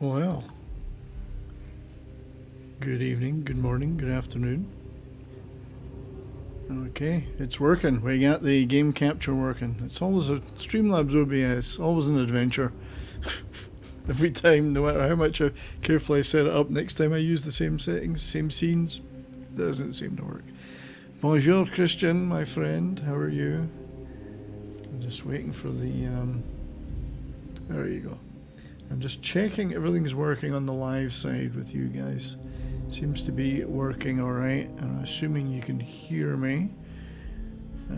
Well, good evening, good morning, good afternoon. Okay, it's working. We got the game capture working. It's always a Streamlabs OBS, always an adventure. Every time, no matter how much I carefully set it up, next time I use the same settings, same scenes, doesn't seem to work. Bonjour, Christian, my friend. How are you? I'm just waiting for the. There you go. I'm just checking everything's working on the live side with you guys. Seems to be working alright, and I'm assuming you can hear me. I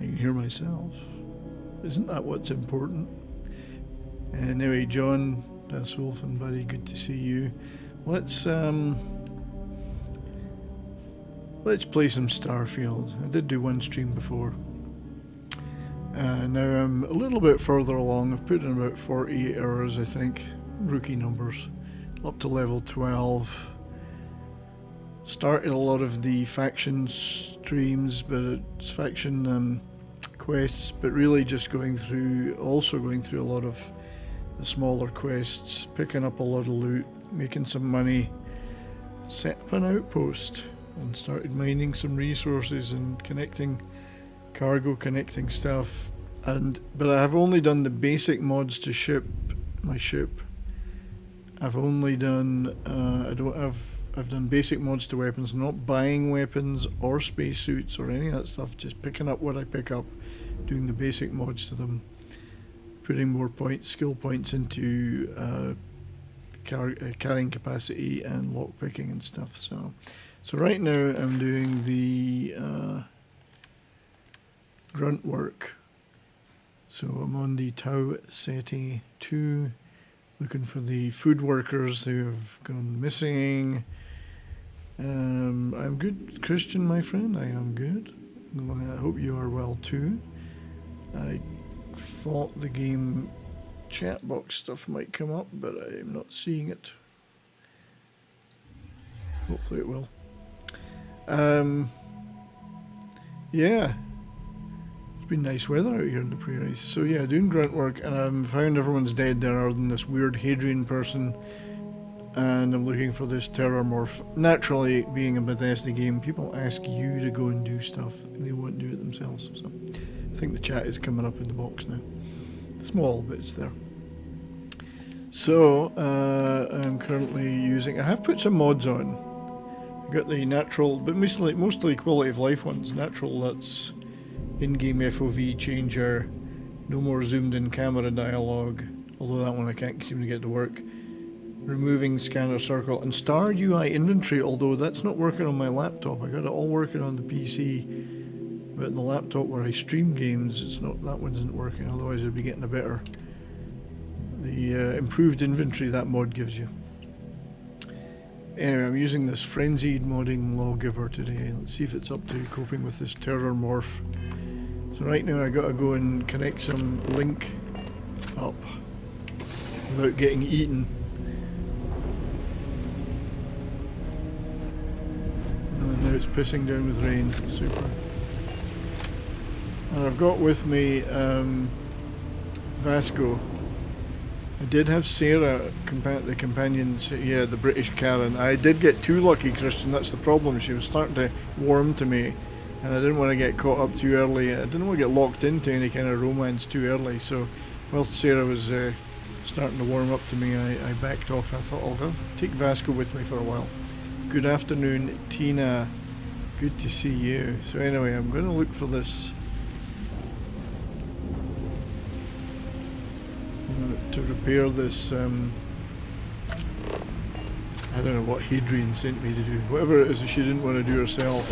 can hear myself. Isn't that what's important? Anyway, John, Das Wolf and Buddy, good to see you. Let's play some Starfield. I did do one stream before. Now I'm a little bit further along. I've put in about 48 hours, I think. Rookie numbers. Up to level 12. Started a lot of the faction streams, but it's faction quests, but really just going through a lot of the smaller quests, picking up a lot of loot, making some money, set up an outpost, and started mining some resources and connecting cargo, connecting stuff. But I have only done the basic mods to my ship. I've only done I've done basic mods to weapons. I'm not buying weapons or spacesuits or any of that stuff, just picking up what I pick up, doing the basic mods to them, putting more skill points into carrying capacity and lockpicking and stuff. So right now I'm doing the grunt work. So I'm on the Tau Ceti II, looking for the food workers who have gone missing. I'm good, Christian, my friend. I am good. I hope you are well too. I thought the game chat box stuff might come up, but I'm not seeing it. Hopefully it will. Yeah. It's been nice weather out here in the prairies. So yeah, doing grunt work, and I've found everyone's dead there other than this weird Hadrian person. And I'm looking for this Terrormorph. Naturally, being a Bethesda game, people ask you to go and do stuff, and they won't do it themselves. So I think the chat is coming up in the box now. Small, but it's there. So I'm currently using. I have put some mods on. I've got the natural, but mostly quality of life ones. Natural, that's in-game FOV changer. No more zoomed-in camera dialogue. Although that one I can't seem to get to work. Removing scanner circle and star UI inventory, although that's not working on my laptop. I got it all working on the PC, but the laptop where I stream games, that one isn't working. Otherwise I'd be getting a better, the improved inventory that mod gives you. Anyway, I'm using this frenzied modding lawgiver today. Let's see if it's up to coping with this Terrormorph. So right now I gotta go and connect some link up without getting eaten. And now it's pissing down with rain. Super. And I've got with me Vasco. I did have Sarah, the companion, yeah, the British Karen. I did get too lucky, Christian, that's the problem. She was starting to warm to me, and I didn't want to get caught up too early. I didn't want to get locked into any kind of romance too early, so whilst Sarah was starting to warm up to me, I backed off. I thought I'll take Vasco with me for a while. Good afternoon, Tina. Good to see you. So anyway, I'm going to look for this to repair this. I don't know what Hadrian sent me to do. Whatever it is she didn't want to do herself.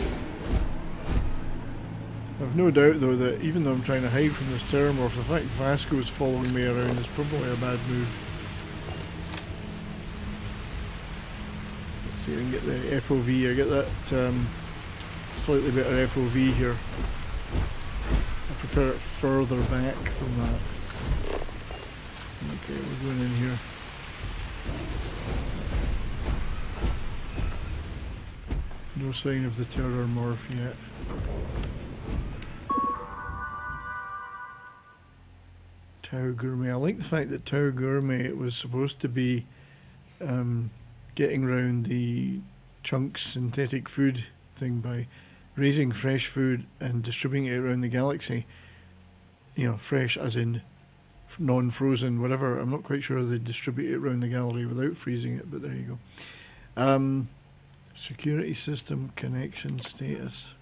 I've no doubt though that even though I'm trying to hide from this Terrormorph, the fact Vasco's following me around is probably a bad move. Let's see if I can get the FOV. I get that slightly better FOV here. I prefer it further back from that. Okay, we're going in here. No sign of the Terrormorph yet. Tau Gourmet. I like the fact that Tau Gourmet was supposed to be getting round the chunks synthetic food thing by raising fresh food and distributing it around the galaxy. You know, fresh as in non-frozen, whatever. I'm not quite sure they distribute it around the gallery without freezing it, but there you go. Security system connection status.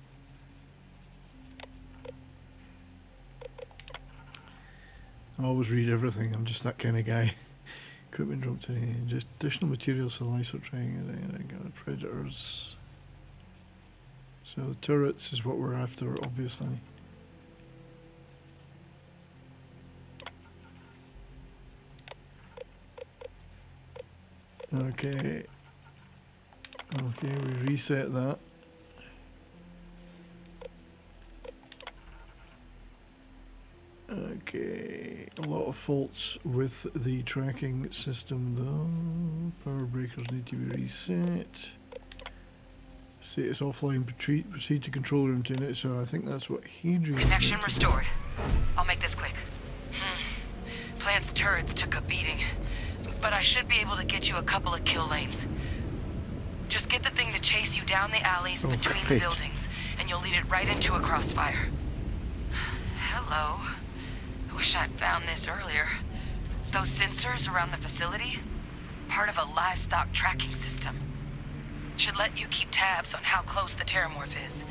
I always read everything. I'm just that kind of guy. Equipment drop today. Just additional materials for LISO training. Predators. So the turrets is what we're after, obviously. Okay. Okay, we reset that. Okay, a lot of faults with the tracking system though. Power breakers need to be reset. Status offline, proceed to control room to it, so I think that's what Hadrian... Connection restored. I'll make this quick. Plant's turrets took a beating, but I should be able to get you a couple of kill lanes. Just get the thing to chase you down the alleys between the buildings, and you'll lead it right into a crossfire. Hello. I wish I'd found this earlier. Those sensors around the facility? Part of a livestock tracking system. Should let you keep tabs on how close the Terrormorph is.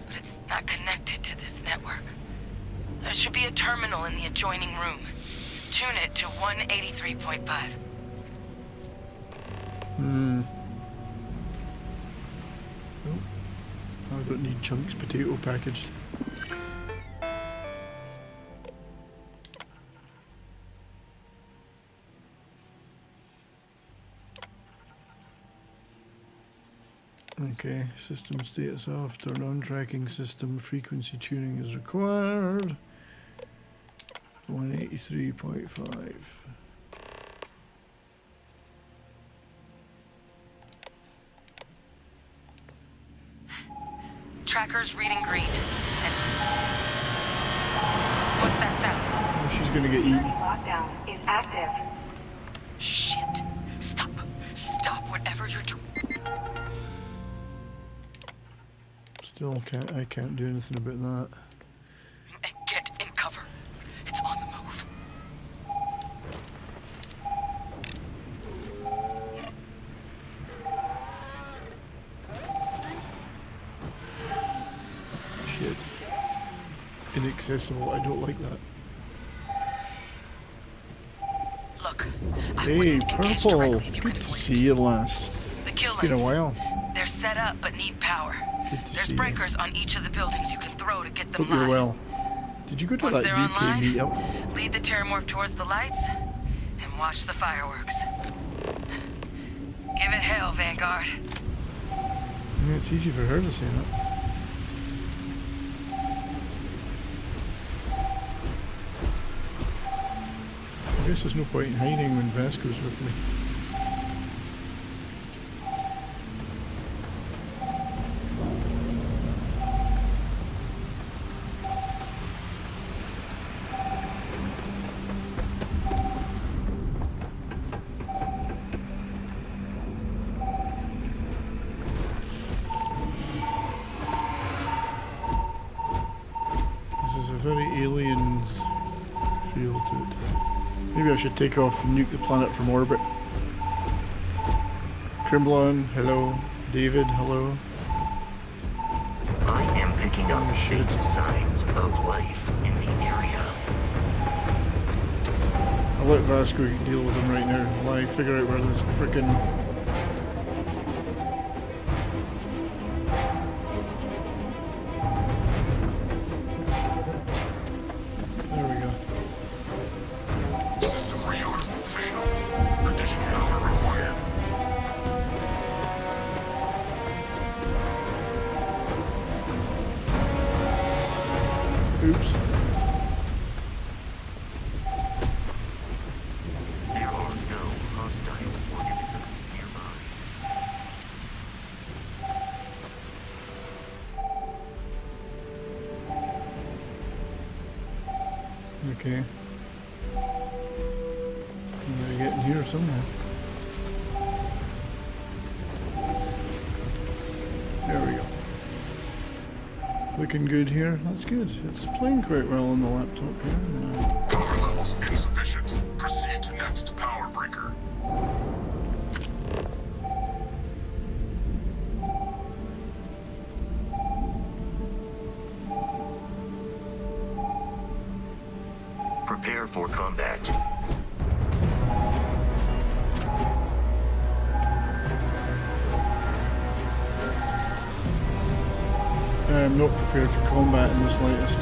But it's not connected to this network. There should be a terminal in the adjoining room. Tune it to 183.5. Oh, I don't need chunks potato packaged. Okay, system status off, turn on tracking system, frequency tuning is required. 183.5. Tracker's reading green. And what's that sound? Oh, she's gonna get eaten. Lockdown is active. Shit. Stop. Stop whatever you're doing. Still I can't do anything about that. Get in cover. It's on the move. Shit. Inaccessible. I don't like that. Look, Hey, Purple. Good to see you, lass. The kill It's been a lanes. while. They're set up but need power. Good to There's see breakers on each of the buildings you can throw to get them you. Hope you're live. well. Did you go to Once that they're UK online, meetup? lead the Terrormorph towards the lights and watch the fireworks. Give it hell, Vanguard. Yeah, it's easy for her to say that. I guess there's no point in hiding when Vasco's with me. This is a very aliens feel to it. Maybe I should take off and nuke the planet from orbit. Crimblon, hello. David, hello. I am picking up faint signs of life in the area. I'll let Vasco deal with him right now while I figure out where this frickin' there we go. System rearm fail. Additional power required. Oops. There are no hostile organisms nearby. Okay. I'm gonna get in here somehow. There we go. Looking good here. That's good. It's playing quite well on the laptop here. Power levels insufficient. Proceed to next power breaker. Prepare for combat. I'm not prepared for combat in the slightest.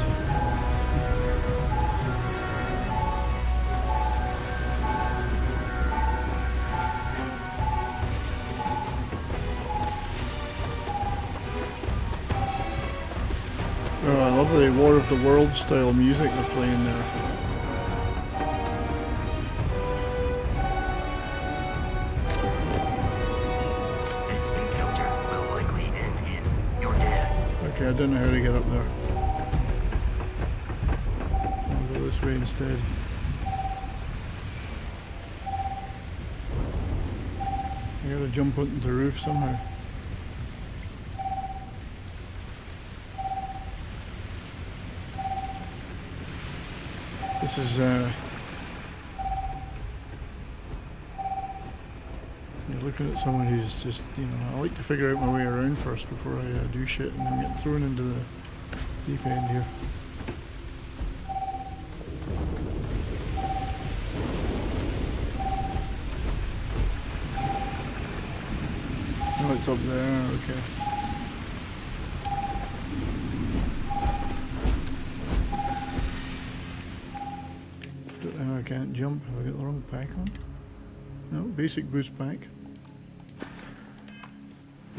Oh, I love the War of the Worlds style music they're playing there. This encounter will likely end in your death. Okay, I don't know how to get up there. I'll go this way instead. I gotta jump onto the roof somehow. This is, you're looking at someone who's just, you know, I like to figure out my way around first before I do shit, and I'm getting thrown into the deep end here. Oh, it's up there, okay. Don't know how I can't jump. Have I got the wrong pack on? No, basic boost pack.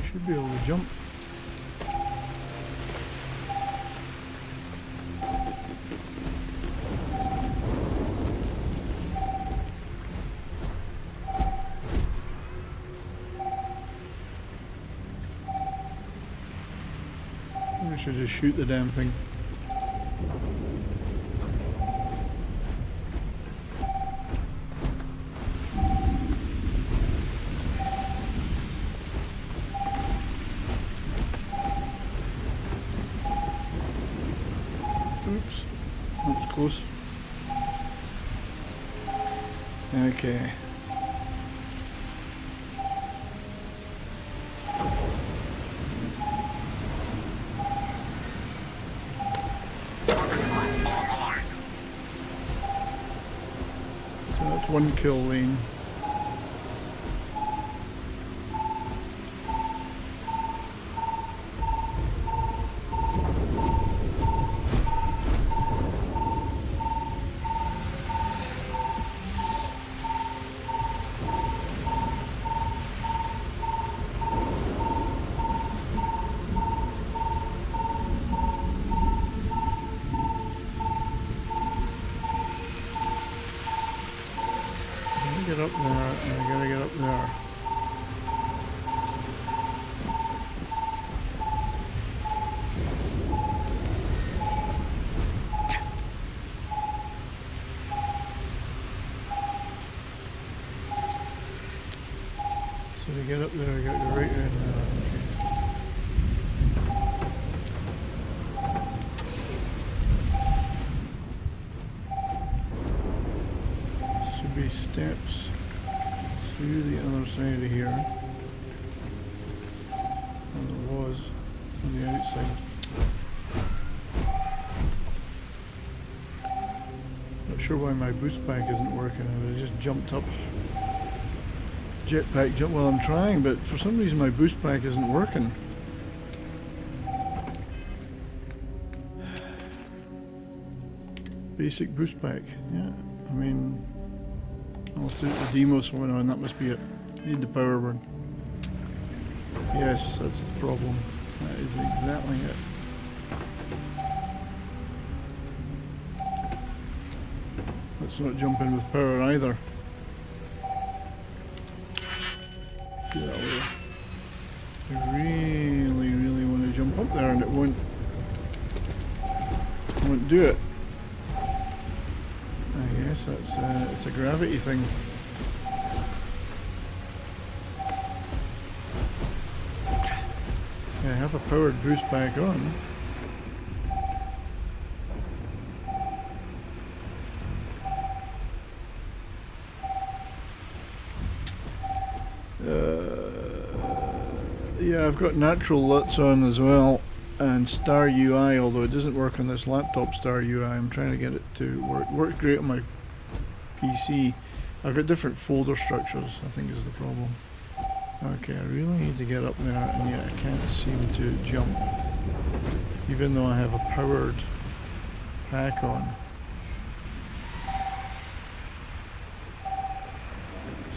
Should be able to jump. I should just shoot the damn thing. Oops, that was close. Okay. Online. So that's one kill lane. Get up there, and I gotta get up there. So to get up there, I gotta go right in there. Okay. Should be steps through the other side of here. Well, there was on the outside. Not sure why my boost pack isn't working. I would have just jumped up. Jetpack jump. Well, I'm trying, but for some reason my boost pack isn't working. Basic boost pack. Yeah, I mean, I'll do the demos going on. That must be it. Need the power burn. Yes, that's the problem. That is exactly it. Let's not jump in with power either. Get out of there. I really, really want to jump up there, and it won't do it. guess that's it's a gravity thing. Yeah, I have a powered boost back on. Yeah, I've got natural LUTs on as well, and Star UI, although it doesn't work on this laptop, Star UI. I'm trying to get it to work. It works great on my PC. I've got different folder structures, I think is the problem. Okay, I really need to get up there, and yet I can't seem to jump, even though I have a powered pack on.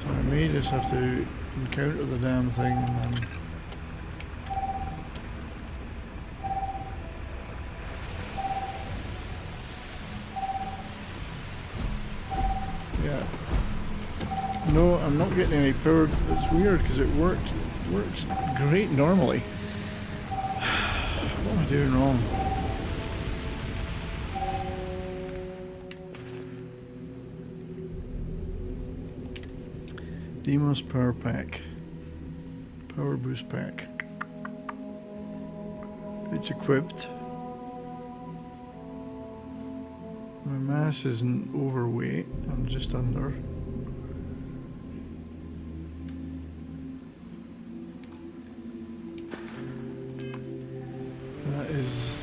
So I may just have to encounter the damn thing and then... Yeah. No, I'm not getting any power. It's weird because it works great normally. What am I doing wrong? Demos power pack. Power boost pack. It's equipped. My mass isn't overweight, I'm just under. That is...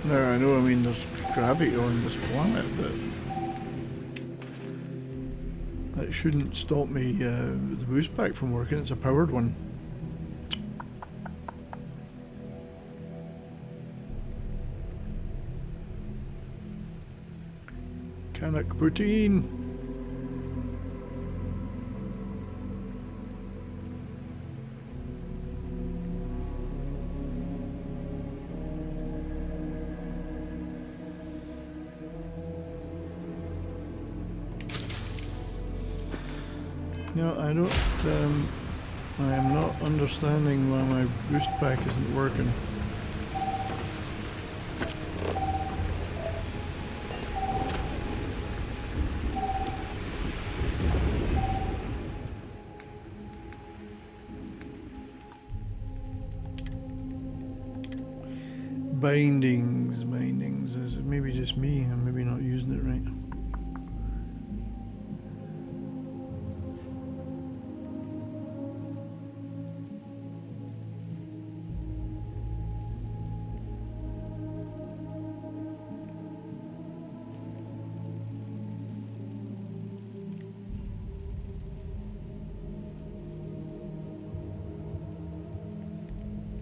Now I know, I mean, there's gravity on this planet, but that shouldn't stop me, the boost pack from working. It's a powered one. Canuck protein. No, I don't, I am not understanding why my boost pack isn't working. Bindings, is it maybe just me? I'm maybe not using it right.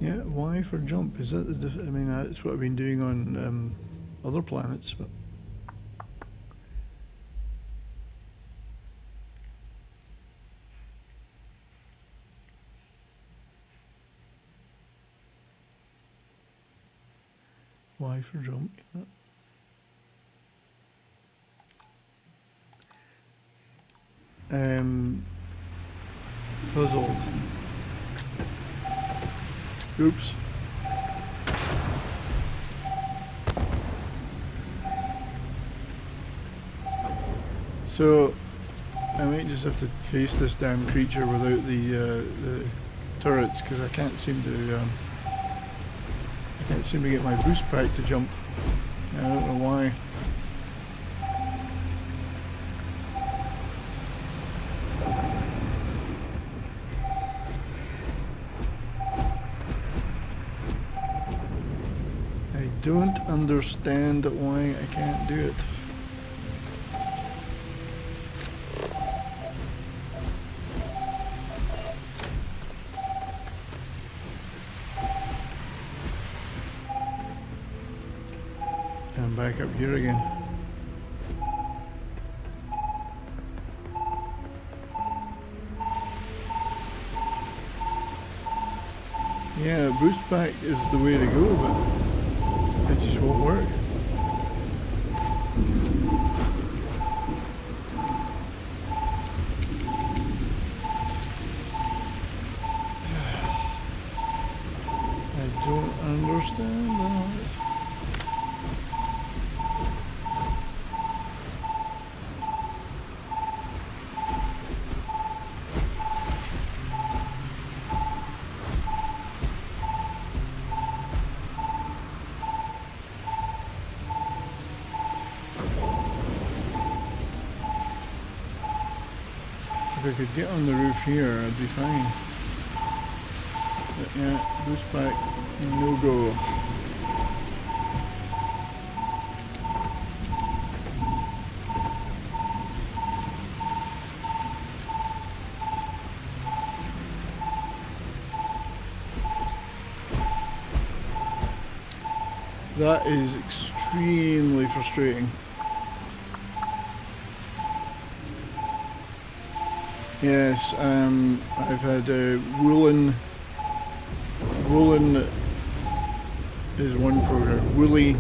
Yeah, Y for jump. Is that the I mean, that's what I've been doing on other planets, but... Y for jump, yeah. Puzzled. Oops. So I might just have to face this damn creature without the turrets, because I can't seem to get my boost pack to jump. I don't know why. I don't understand why I can't do it. I'm back up here again. Yeah, boost pack is the way to go, but it just won't work. I don't understand that. I could get on the roof here, I'd be fine. But yeah, boost back, no go. That is extremely frustrating. Yes, I've had woolen is one program. Woolly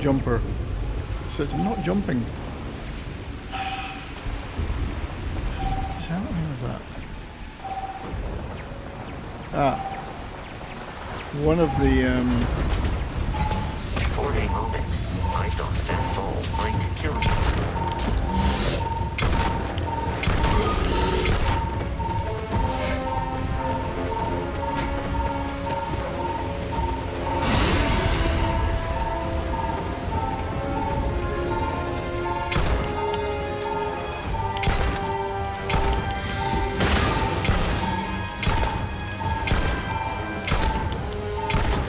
jumper. Said I'm not jumping. What the fuck is happening with that? Ah. One of the For a moment, I thought that ball might kill you.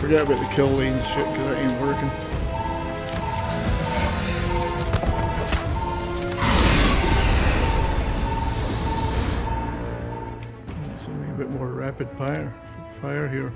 forget about the kill lanes shit because that ain't working. Something a bit more rapid fire here.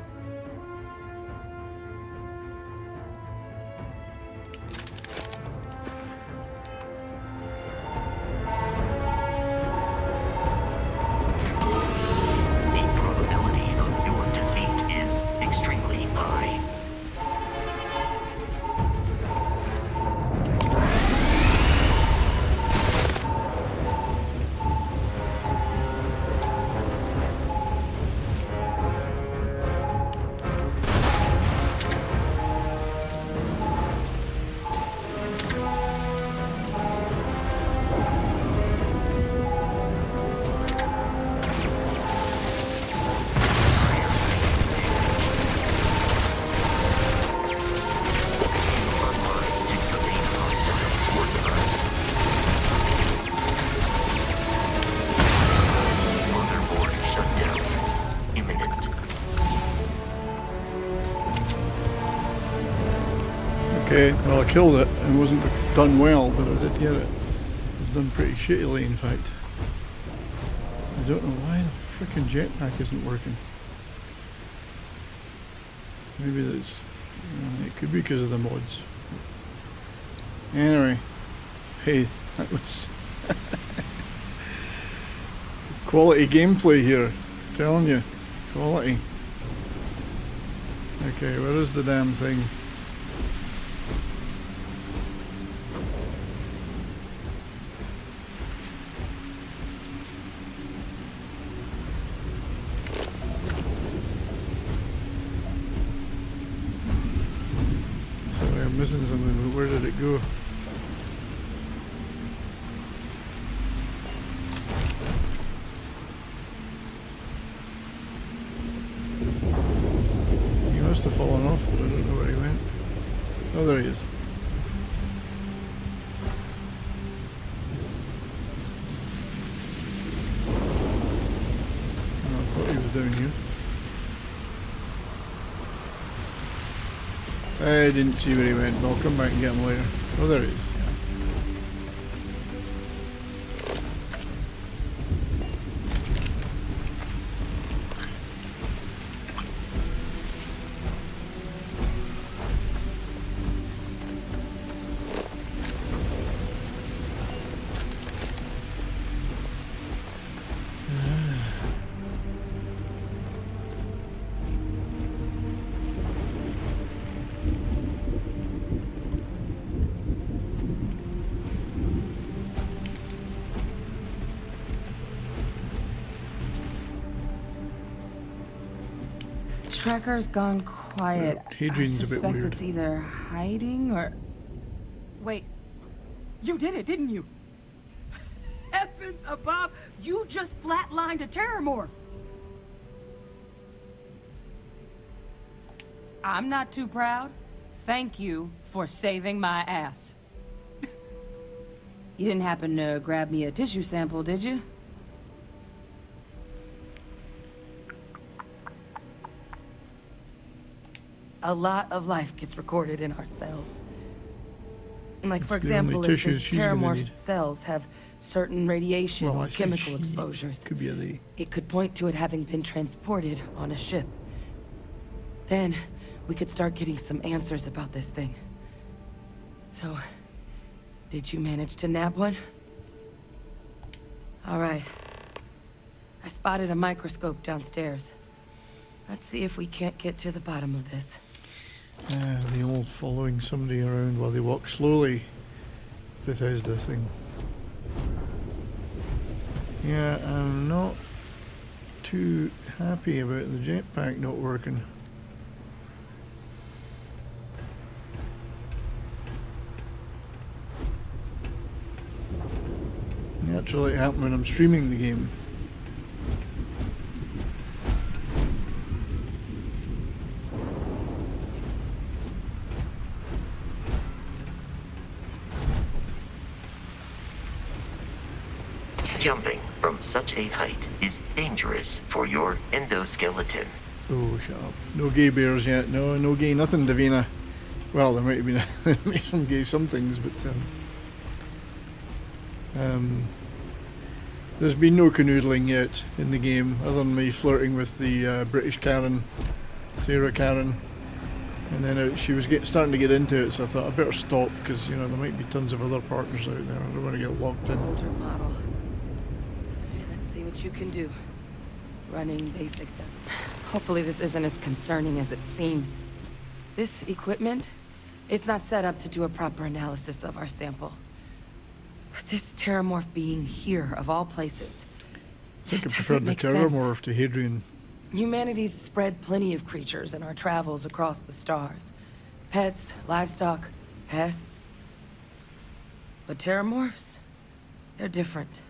Okay, well I killed it and it wasn't done well, but I did get it. It was done pretty shittily in fact. I don't know why the frickin' jetpack isn't working. Maybe that's... it could be because of the mods. Anyway. Hey, that was... quality gameplay here. I'm telling you. Quality. Okay, where is the damn thing? Missing something, but where did it go? He must have fallen off, but I don't know where he went. Oh, there he is. Oh, I thought he was down here. I didn't see where he went, but I'll come back and get him later. Oh, there he is. Tracker's gone quiet. Hadrian's a bit I suspect weird. it's either hiding or... Wait. You did it, didn't you? Heavens above! You just flatlined a Terrormorph! I'm not too proud. Thank you for saving my ass. You didn't happen to grab me a tissue sample, did you? A lot of life gets recorded in our cells. Like, for It's the only example, if tissue this she's gonna Terrormorph's need. cells have certain radiation Well, or I say chemical she. exposures, Could be a they. it could point to it having been transported on a ship. Then, we could start getting some answers about this thing. So, did you manage to nab one? All right. I spotted a microscope downstairs. Let's see if we can't get to the bottom of this. The old following somebody around while they walk slowly Bethesda thing. Yeah, I'm not too happy about the jetpack not working. Naturally, it happened when I'm streaming the game. Jumping from such a height is dangerous for your endoskeleton. Oh, shut up. No gay bears yet. No, no gay nothing, Davina. Well, there might have been some gay somethings, but there's been no canoodling yet in the game, other than me flirting with the British Karen, Sarah Karen, and then she was starting to get into it, so I thought I better stop, because there might be tons of other partners out there. I don't want to get locked in. Older model. Okay, let's see what you can do. Running basic demo. Hopefully this isn't as concerning as it seems. This equipment, it's not set up to do a proper analysis of our sample. But this Terrormorph being here, of all places, I think I doesn't preferred the make sense. Terrormorph to Hadrian. Humanity's spread plenty of creatures in our travels across the stars. Pets, livestock, pests. But Terrormorphs, they're different.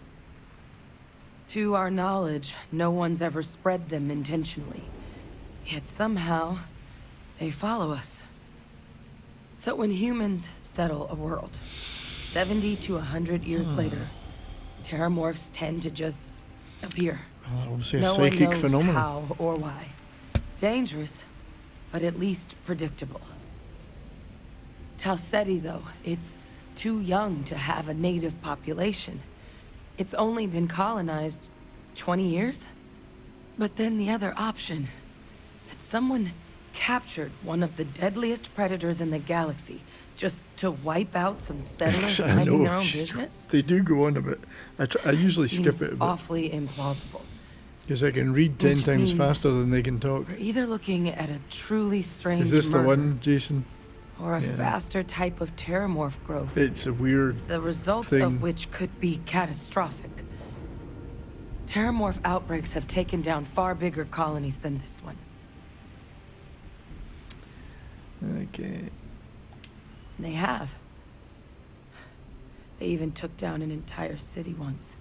To our knowledge, no one's ever spread them intentionally. Yet somehow, they follow us. So when humans settle a world, 70 to 100 years later, Terrormorphs tend to just appear. Well, obviously a No one psychic knows phenomenon. how or why. Dangerous, but at least predictable. Tau Ceti, though, it's too young to have a native population. It's only been colonized 20 years? But then the other option, that someone captured one of the deadliest predators in the galaxy just to wipe out some settlers I minding know. their own business? They do go on a bit. I usually skip Seems it a bit, awfully implausible. because I can read 10 Which times means faster than they can talk. We're either looking at a truly strange Is this the murder one, Jason? or a Yeah. faster type of Terrormorph growth, It's a weird the results thing. of which could be catastrophic. Terrormorph outbreaks have taken down far bigger colonies than this one. Okay. They have. They even took down an entire city once.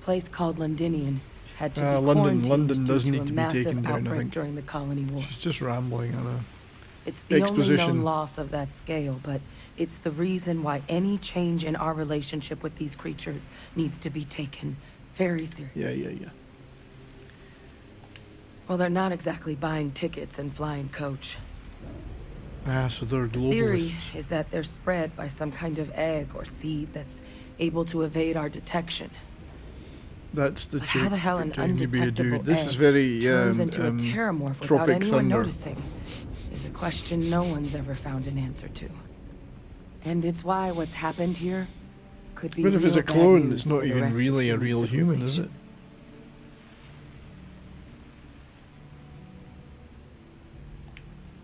A place called Londinian had to be quarantined London does due to need a to be massive taken down, I outbreak think. during the colony war. She's just rambling, I know. It's the only Exposition. known loss of that scale, but it's the reason why any change in our relationship with these creatures needs to be taken very seriously. Yeah. Well, they're not exactly buying tickets and flying coach. So they're Theory globalists. is that they're spread by some kind of egg or seed that's able to evade our detection. That's the But how the hell an pretending to be a undetectable dude. This egg is very turns into a Terrormorph without Tropic anyone Thunder. noticing is a question no one's ever found an answer to. And it's why what's happened here could be But if it's real a bad clone, news it's not for the even rest of really a human real human, is it? civilization.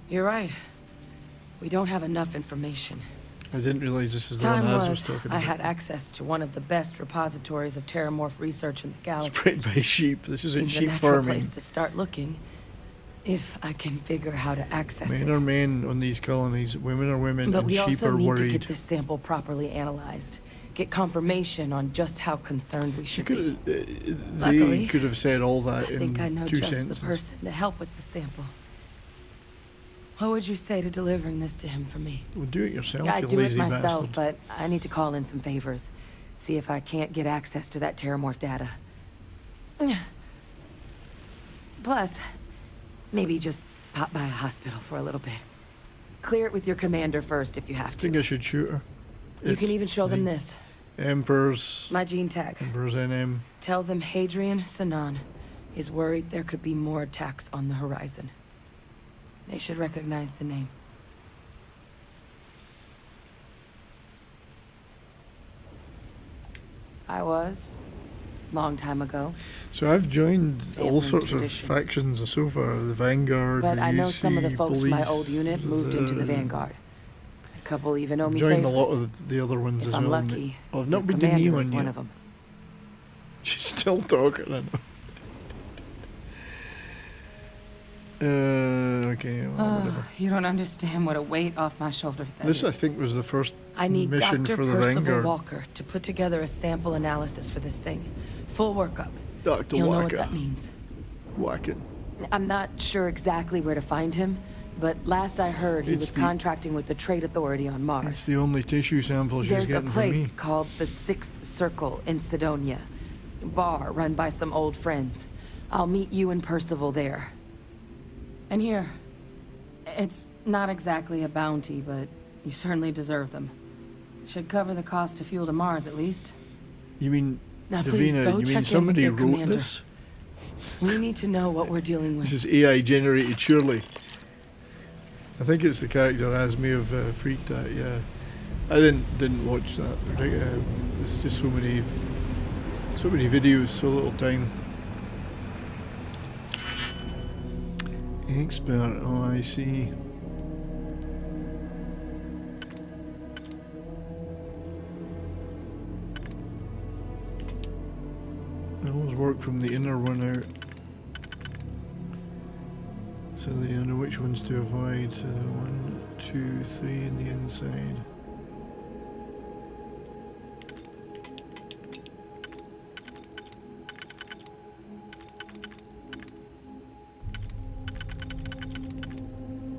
You're right. We don't have enough information. I didn't realize this is the one Time Az was was, talking I about. had access to one of the best repositories of Terrormorph research in the galaxy. Sprayed by sheep. This isn't Seems a sheep natural farming. place to start looking, if I can figure how to access Men it. are men on these colonies, women are women, But and we sheep also are need to worried. get this sample properly analyzed. Get confirmation on just how concerned we She should could be. have, they Luckily, could have said all that I in think I know 2 just sentences. the person to help with the sample. What would you say to delivering this to him for me? Well, do it yourself, I you do it lazy myself, bastard. but I need to call in some favors. See if I can't get access to that Terrormorph data. Plus, maybe just pop by a hospital for a little bit. Clear it with your commander first if you have I think to. I should shoot her. You can even show them this. Emperor's My gene tag. NM. Tell them Hadrian Sanan is worried there could be more attacks on the horizon. They should recognize the name. I was. Long time ago. So I've joined all Family sorts tradition. of factions so far. The Vanguard, But the I know UC, some of the folks from my old police, unit moved into the Vanguard. A couple even owe me joined favors. a lot of the other ones If as I'm well. lucky, Oh, I've your not been to commander Neon is one yet. of them. She's still talking, I know. Okay, well, whatever. You don't understand what a weight off my shoulders that This, I is. think, was the first I need mission Dr. for the Percival Vanguard. Walker to put together a sample analysis for this thing. Full workup. Dr. He'll know what Walker. that means. Whacker. I'm not sure exactly where to find him, but last I heard he It's was the- contracting with the Trade Authority on It's Mars. the only tissue sample she's There's a getting from place me. called the Sixth Circle in Sidonia. A bar run by some old friends. I'll meet you and Percival there. And here. It's not exactly a bounty, but you certainly deserve them. Should cover the cost of fuel to Mars, at least. You mean, Now please Davina, go you check in mean with somebody your wrote commander. this? We need to know what we're dealing This with. is AI generated, surely. I think it's the character as may have freaked out, yeah. I didn't watch that. There's just so many videos, so little time. Expert, oh I see. I always work from the inner one out. So that you know which ones to avoid. So 1, 2, 3 in the inside.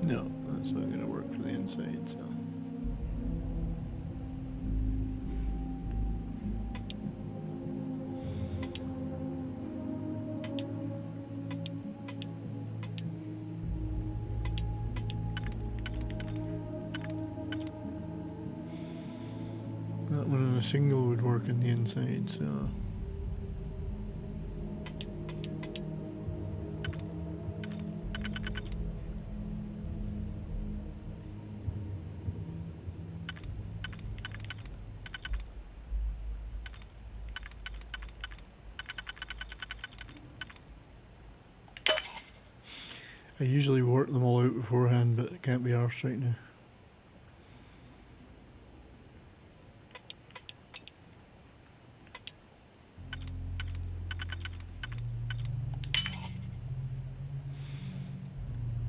No, that's not going to work for the inside, so. That one on a single would work on the inside, so. I usually work them all out beforehand, but it can't be arsed right now.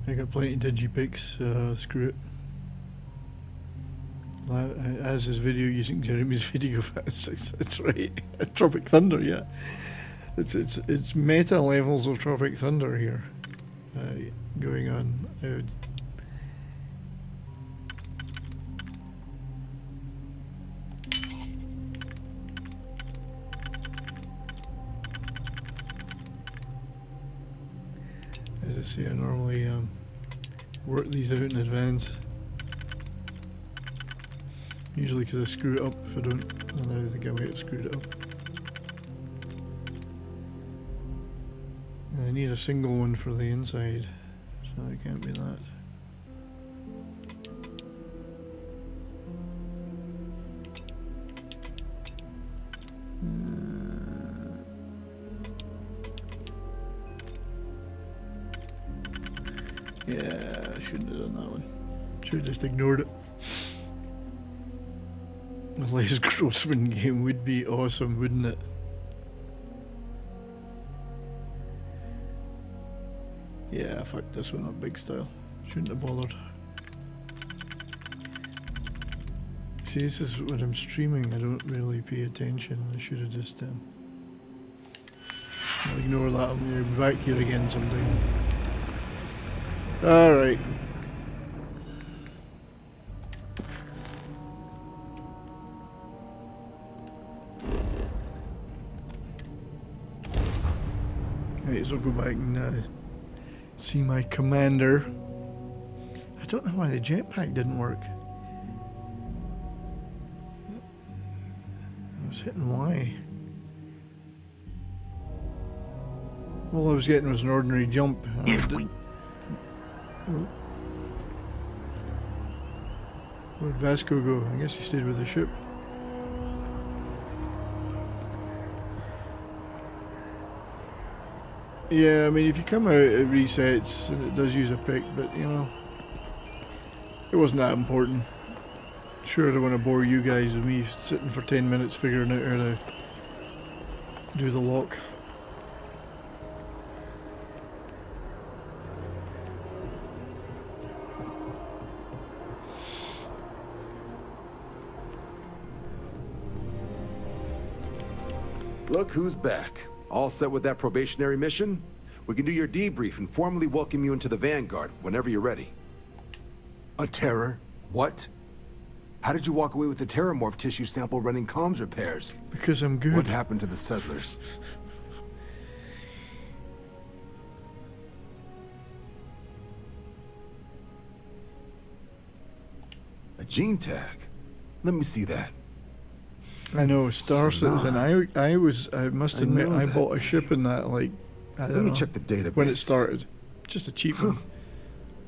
I got plenty of digipics, screw it. As his video using Jeremy's video, it's right. Tropic Thunder, yeah. It's meta levels of Tropic Thunder here. Going on. I would as I say, I normally work these out in advance. Usually because I screw it up if I don't, and I think I might have screwed it up. I need a single one for the inside, so it can't be that. Yeah, I shouldn't have done that one. Should have just ignored it. A Les Grossman game would be awesome, wouldn't it? Yeah, fuck this one up big style. Shouldn't have bothered. See, this is when I'm streaming, I don't really pay attention. I should have just I'll ignore that. I'm going to be back here again sometime. Alright. Right, so I'll go back and see my commander. don't know why the jetpack didn't work. I was hitting Y. All I was getting was an ordinary jump. And I If we didn't. Oh. Where'd Vasco go? I guess he stayed with the ship. Yeah, I mean, if you come out, it resets and it does use a pick, but you know, it wasn't that important. Sure, I don't want to bore you guys with me sitting for 10 minutes figuring out how to do the lock. Look who's back. All set with that probationary mission? We can do your debrief and formally welcome you into the Vanguard whenever you're ready. A terror? What? How did you walk away with the Terrormorph tissue sample running comms repairs? Because I'm good. What happened to the settlers? A gene tag? Let me see that. I know, Star Citizen. I must admit, know I that. bought a ship in that, like, I Let don't me know, check the database. when it started. Just a cheap one.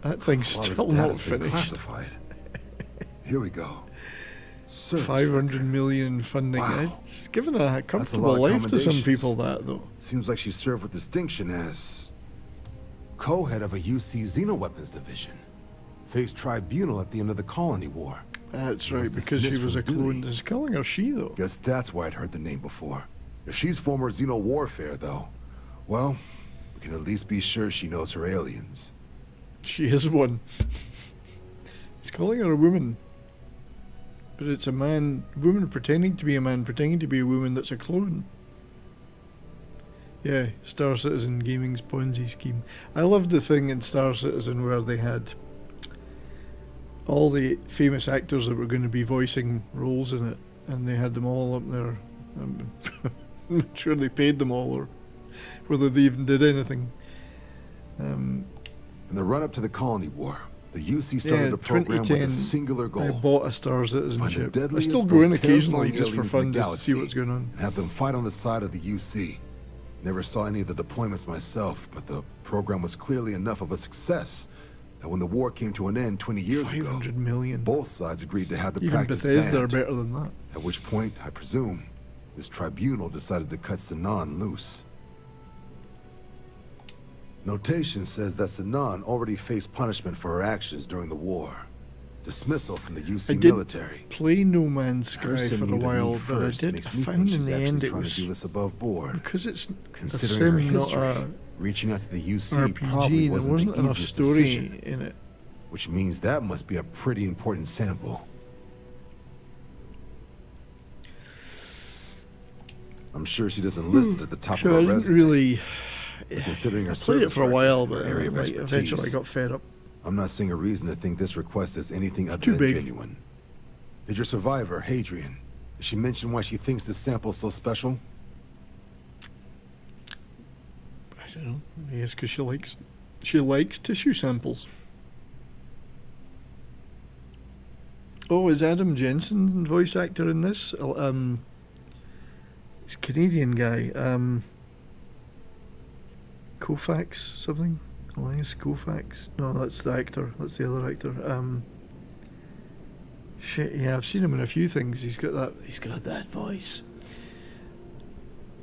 That thing's Well, this still not data's been finished. classified. Here we go. Search 500 million funding. Wow. It's given a comfortable lot of life to some commendations. people, that, though. Seems like she served with distinction as co-head of a UC Xenoweapons division. Faced tribunal at the end of the Colony War. That's He was right, because she dismissed was a from clone. duty. Is calling her she, though? Guess that's why I'd heard the name before. If she's former Xeno warfare, though, well, we can at least be sure she knows her aliens. She is one. He's calling her a woman. But it's a man, woman pretending to be a man, pretending to be a woman that's a clone. Yeah, Star Citizen Gaming's Ponzi scheme. I loved the thing in Star Citizen where they had all the famous actors that were going to be voicing roles in it, and they had them all up there. I'm not sure they paid them all, or whether they even did anything. In the run-up to the Colony War, the UC started a program with a 2010, singular I goal. bought a Star Find the Citizenship. I deadliest, still go in most occasionally terrifying just for aliens fun, in the just to see galaxy what's going on. and have them fight on the side of the UC. Never saw any of the deployments myself, but the program was clearly enough of a success that when the war came to an end 20 years ago, 500 million. both sides agreed to have the Even practice Bethesda are banned. better than that. At which point, I presume, this tribunal decided to cut Sinan loose. Notation says that Sinan already faced punishment for her actions during the war. Dismissal from the I UC did military. play No Man's Her Sky for sending a you to me while, but I first did. I makes me think found in she's the actually end it trying was to do this above board. because it's a Considering her sim, not history, a reaching out to the UC probably RPG. There wasn't wasn't the enough easiest story decision, in it. which means that must be a pretty important sample. I'm sure she doesn't list it at the top So of I her didn't resume. really. But considering her I played it service for a record while, and her but area of like, eventually I expertise, got fed up. I'm not seeing a reason to think this request is anything other too than big. genuine. Did your survivor, Hadrian, did she mention why she thinks this sample's so special? I don't know. I guess because she likes tissue samples. Oh, is Adam Jensen voice actor in this? He's a Canadian guy. Koufax something? Elias Koufax? No, that's the actor. That's the other actor. Shit, yeah, I've seen him in a few things. He's got that voice.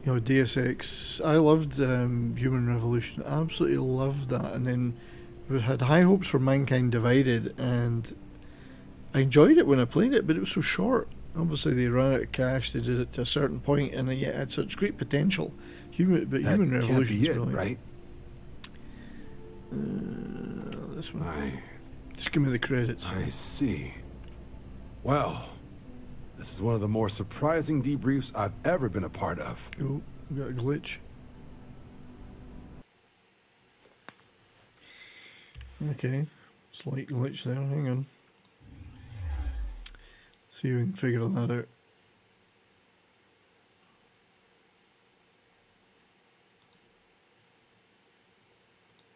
You know, Deus Ex. I loved Human Revolution. Absolutely loved that. And then we had high hopes for Mankind Divided, and I enjoyed it when I played it, but it was so short. Obviously, they ran out of cash. They did it to a certain point, and yet it had such great potential. Human That Revolution can't is be it, brilliant. right? This one. I Just give me the credits. see. Well, this is one of the more surprising debriefs I've ever been a part of. Oh, we got a glitch. Okay, slight glitch there. Hang on. See if we can figure that out.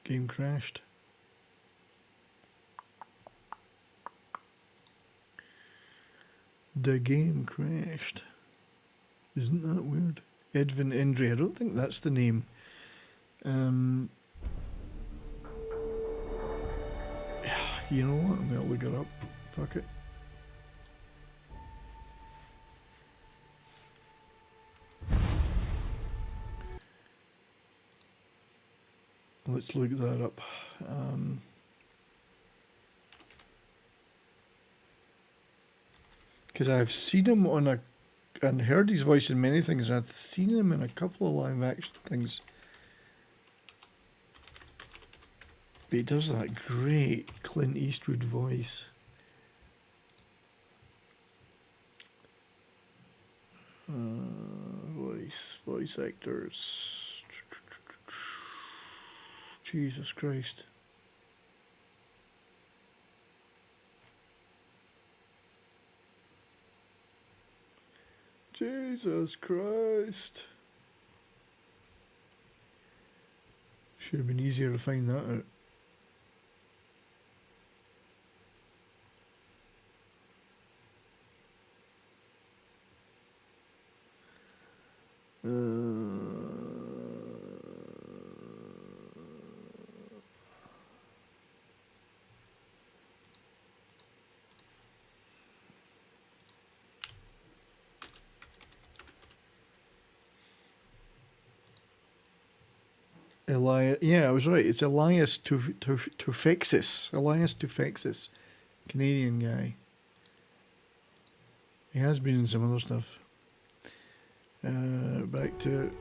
Game crashed. The game crashed. Isn't that weird? Edvin Indri. I don't think that's the name. You know what? I'm gonna look it up. Fuck it. Let's look that up. Because I've seen him on a, and heard his voice in many things. I've seen him in a couple of live action things. But he does that great Clint Eastwood voice. Voice actors. Jesus Christ. Jesus Christ. Should have been easier to find that out. Elias, yeah, I was right. It's Elias Tufexis. Elias Tufexis, Canadian guy. He has been in some other stuff. Back to,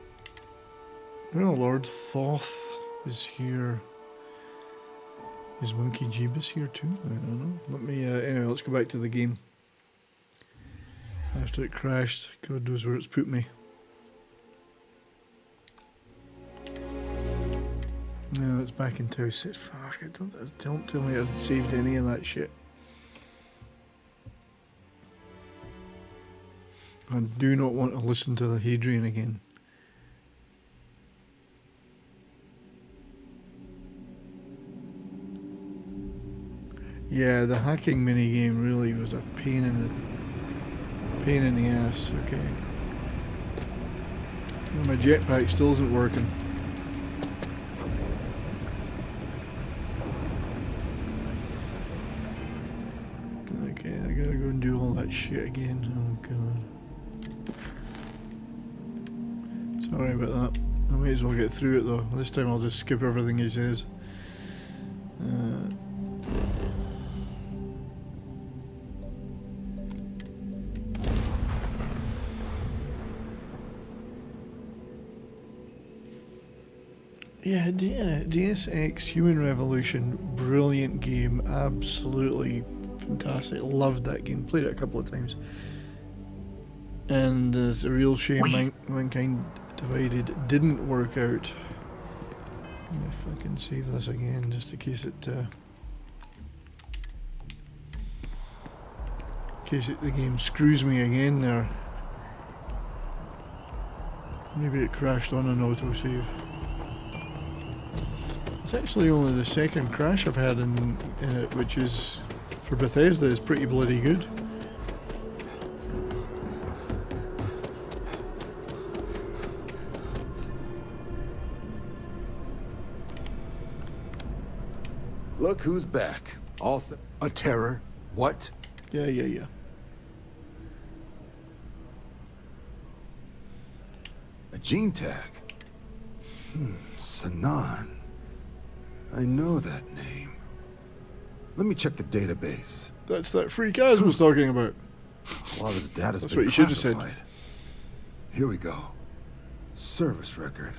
oh Lord, Thoth is here. Is Monkey Jeebus here too? I don't know. Let me, anyway, let's go back to the game. After it crashed, God knows where it's put me. No, it's back in Tau Ceti. Fuck, don't tell me I hasn't saved any of that shit. I do not want to listen to the Hadrian again. Yeah, the hacking minigame really was a pain in the ass. Okay. Well, my jetpack still isn't working. Okay, I gotta go and do all that shit again. Oh god. Sorry about that. I might as well get through it though. This time I'll just skip everything he says. Yeah, Deus Ex Human Revolution, brilliant game, absolutely fantastic. Loved that game, played it a couple of times. And it's a real shame Mankind Divided didn't work out. If I can save this again, just in case the game screws me again there. Maybe it crashed on an autosave. It's actually only the second crash I've had in it, which is, for Bethesda, is pretty bloody good. Look who's back. All set. A terror? What? Yeah. A gene tag? Sanan. I know that name. Let me check the database. That's that freak Az was talking about. A lot of his data's That's been what you should have said. classified. Here we go. Service record.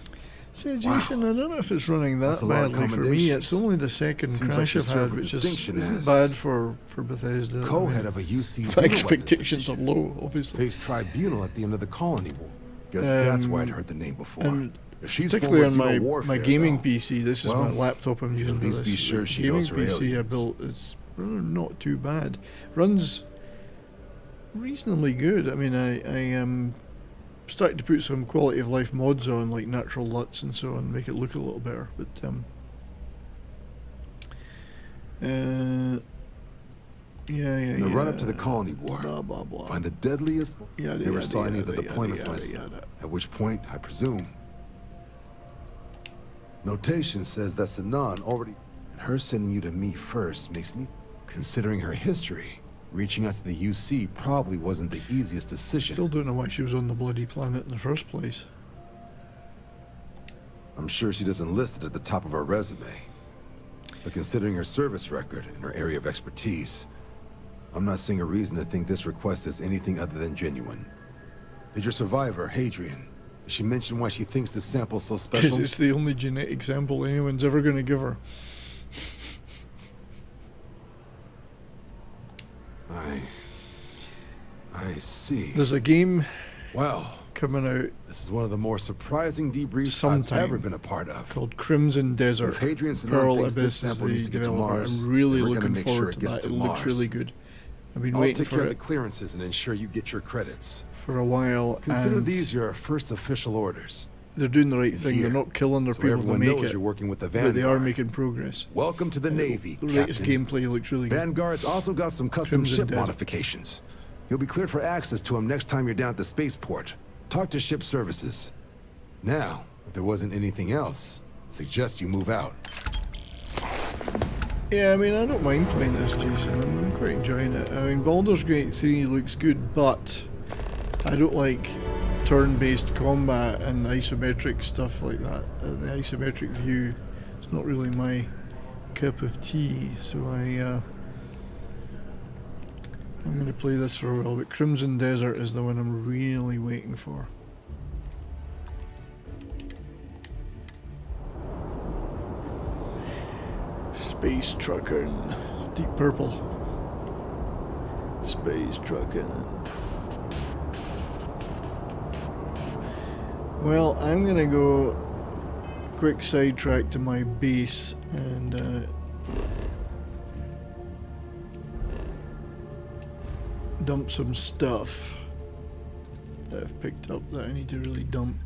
So Jason, I don't know if it's running that That's a lot of badly for me. It's only the second Seems crash like the I've had, server which distinction isn't is bad for Bethesda. Co-head of a UC My expectations are low, obviously. faced tribunal at the end of the colony war. Guess that's why I'd heard the name before. And If she's particularly on former my Xeno warfare, gaming though, PC, this is my well, laptop I'm using at for least this. be sure The she gaming knows her PC I aliens. built is not too bad. Runs reasonably good. I mean, I am starting to put some quality of life mods on, like natural LUTs and so on, make it look a little better. But Yeah, In the run-up to the Colony War, Blah, blah, blah. find the deadliest... Yada, Never yada, saw any of the yada, deployments yada, myself. yada. At which point, I presume... Notation says that Sinan already... And her sending you to me first makes me... Considering her history, reaching out to the UC probably wasn't the easiest decision. Still don't know why she was on the bloody planet in the first place. I'm sure she doesn't list it at the top of her resume. But considering her service record and her area of expertise, I'm not seeing a reason to think this request is anything other than genuine. Did your survivor, Hadrian, did she mention why she thinks this sample's so Because special? it's the only genetic sample anyone's ever going to give her. I see. There's a game Well, coming out this is one of the more surprising debriefs Sometime. I've ever been a part of. called Crimson Desert. If Hadrian Sinan Pearl thinks this Abyss is sample needs the to get to developer. Mars, I'm really then we're gonna looking make sure forward it to gets that. to It looks Mars. really good. I've been I'll waiting take for care of it the clearances and ensure you get your credits. for a while. Consider and these your first official orders. they're doing the right thing. Here, They're not killing their so people to everyone make knows it, you're working with the but they are Vanguard. making progress. Welcome to the Navy, The latest Captain. gameplay looks really good. Vanguard's also got some custom Crimson ship Desert. modifications. You'll be cleared for access to them next time you're down at the spaceport. Talk to ship services. Now, if there wasn't anything else, I suggest you move out. Yeah, I mean, I don't mind playing this, Jason. I'm quite enjoying it. I mean, Baldur's Gate 3 looks good, but I don't like turn-based combat and isometric stuff like that. The isometric view, it's not really my cup of tea, so I'm going to play this for a while, but Crimson Desert is the one I'm really waiting for. Space trucking. Deep purple. Space trucking. Well, I'm gonna go quick sidetrack to my base and dump some stuff that I've picked up that I need to really dump.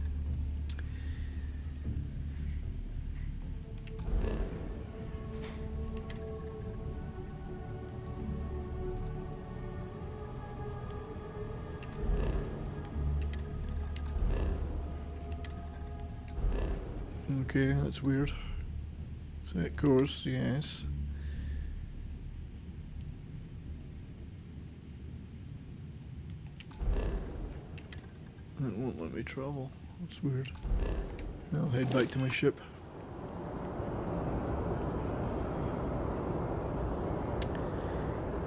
Okay, that's weird. Set course, yes. It won't let me travel. That's weird. I'll head back to my ship.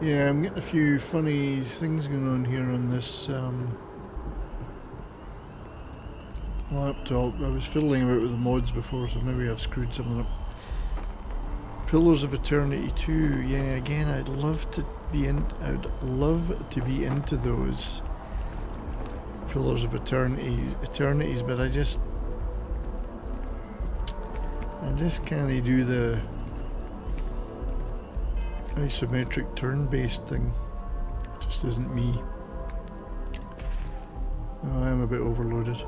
Yeah, I'm getting a few funny things going on here on this laptop. I was fiddling about with the mods before, so maybe I've screwed something up. Pillars of Eternity 2, yeah, again, I'd love to be into those Pillars of Eternities, but I just can't do the isometric turn-based thing. It just isn't me. Oh, I am a bit overloaded.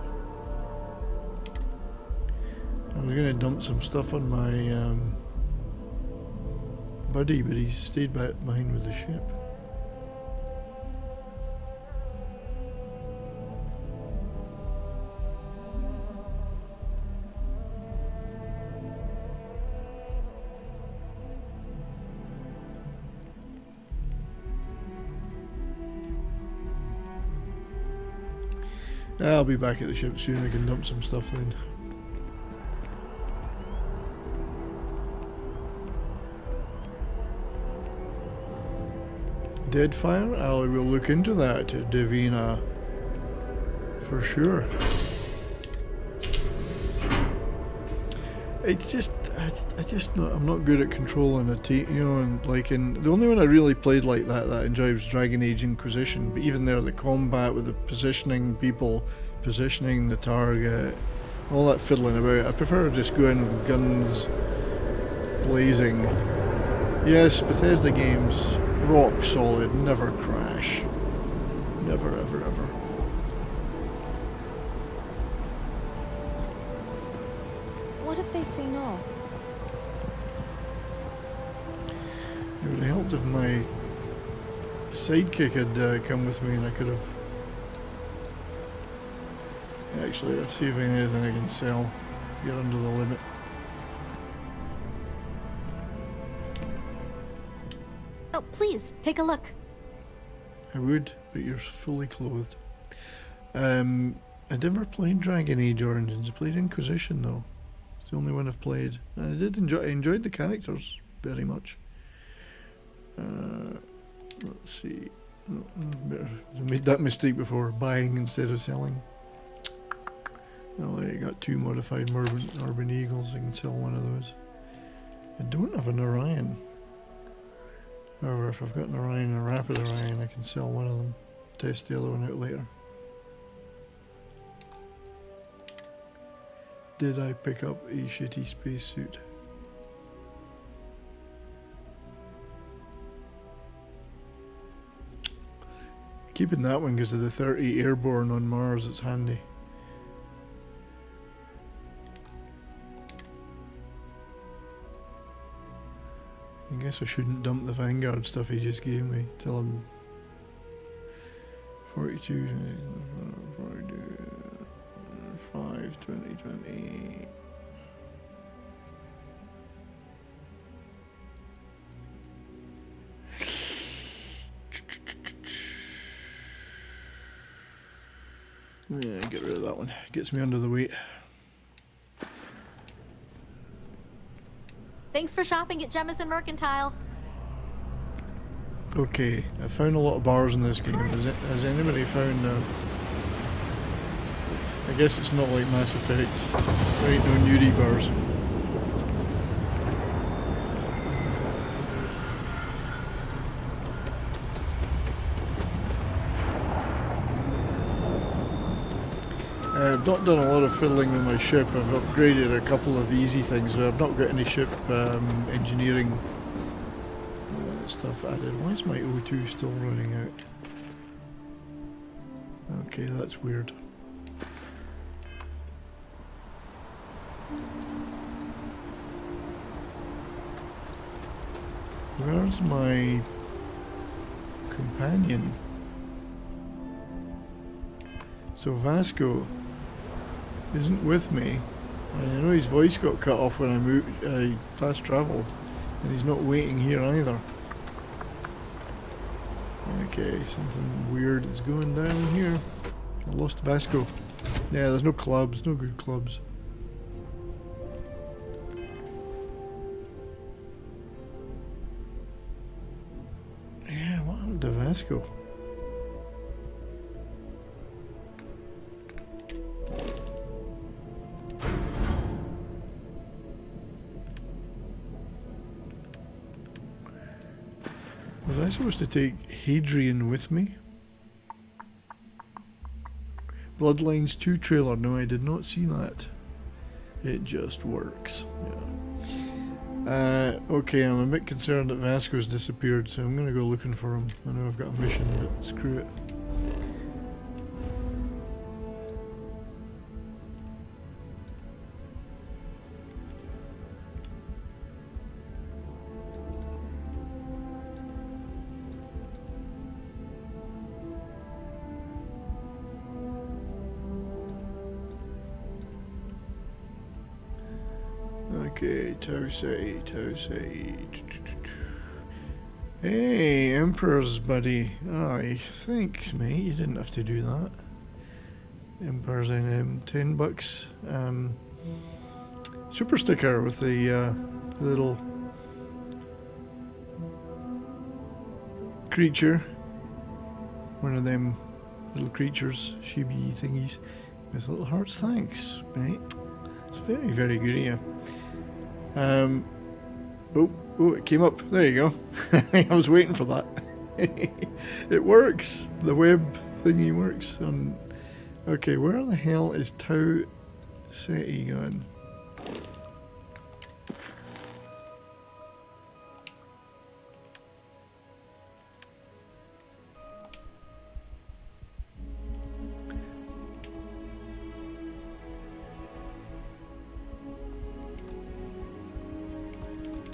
I was going to dump some stuff on my buddy, but he's stayed behind with the ship. I'll be back at the ship soon. I can dump some stuff then. Deadfire? I will look into that, Davina. For sure. It's just, I'm not good at controlling a team, you know, and like the only one I really played like that I enjoyed was Dragon Age Inquisition, but even there, the combat with the positioning people, positioning the target, all that fiddling about, I prefer to just go in with guns blazing. Yes, Bethesda games, rock solid, never crash. Never, ever, ever. What have they seen off? It would have helped if my sidekick had come with me and I could have... Actually, let's see if there's anything I can sell. Get under the limit. Oh, please, take a look. I would, but you're fully clothed. I never played Dragon Age Origins. I played Inquisition though. It's the only one I've played. And I enjoyed the characters very much. Let's see. Oh, I made that mistake before, buying instead of selling. Well, I got 2 modified Urban Eagles. I can sell one of those. I don't have an Orion. However, if I've got an Orion and a Rapid Orion, I can sell one of them. Test the other one out later. Did I pick up a shitty spacesuit? Keeping that one because of the 30 airborne on Mars, it's handy. I guess I shouldn't dump the Vanguard stuff he just gave me till I'm 42, 5, 2020. Yeah, get rid of that one. Gets me under the weight. Thanks for shopping at Jemison Mercantile. Okay, I found a lot of bars in this game. Has anybody found... I guess it's not like Mass Effect. There ain't no nudie bars. I've not done a lot of fiddling with my ship. I've upgraded a couple of the easy things, but I've not got any ship engineering stuff added. Why is my O2 still running out? Okay, that's weird. Where's my companion? So Vasco isn't with me. I know his voice got cut off when I fast travelled, and he's not waiting here either. Okay, something weird is going down here. I lost Vasco. Yeah, there's no clubs, no good clubs. Yeah, what happened to Vasco? Was I supposed to take Hadrian with me? Bloodlines 2 trailer. No, I did not see that. It just works. Yeah. Okay, I'm a bit concerned that Vasco's disappeared, so I'm gonna go looking for him. I know I've got a mission, but screw it. Okay, Tau Ceti, Tau Ceti. Hey, Emperor's buddy. Aye, thanks, mate. You didn't have to do that. Emperor's in $10. Super sticker with the little creature. One of them little creatures, chibi thingies, with little hearts. Thanks, mate. It's very, very good of you. Oh, it came up. There you go. I was waiting for that. It works. The web thingy works. Okay, where the hell is Tau Ceti going?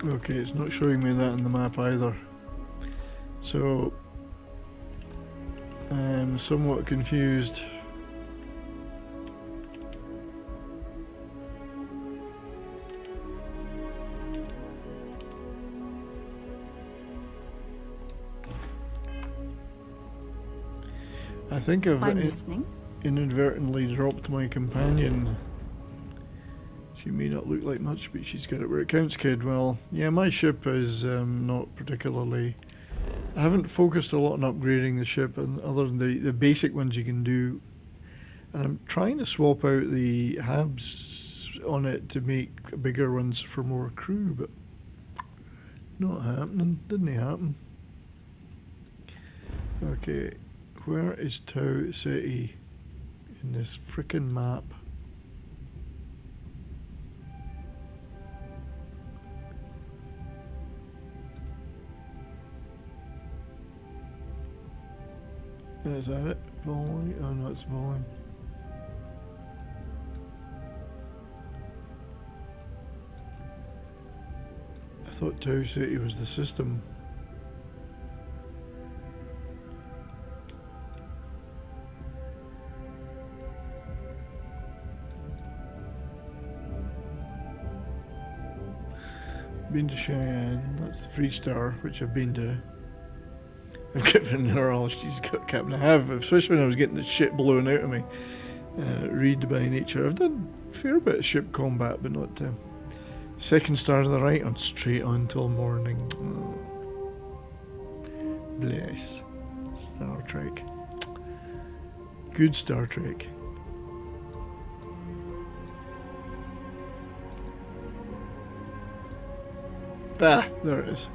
Okay, it's not showing me that on the map either. So, I'm somewhat confused. I think I've I'm listening. inadvertently dropped my companion. She may not look like much, but she's got it where it counts, kid. Well, yeah, my ship is not particularly... I haven't focused a lot on upgrading the ship, and other than the basic ones you can do. And I'm trying to swap out the habs on it to make bigger ones for more crew, but not happening. Didn't happen. Okay, where is Tau Ceti in this frickin' map? Is that it? Volley? Oh no, it's volume. I thought Tau Ceti was the system. Been to Cheyenne, that's the 3-star, which I've been to. I've given her all she's got, Captain. I have, especially when I was getting the shit blown out of me. Read by nature. I've done a fair bit of ship combat, but not 2nd star to the right on straight on till morning. Oh. Bless. Star Trek. Good Star Trek. Ah, there it is.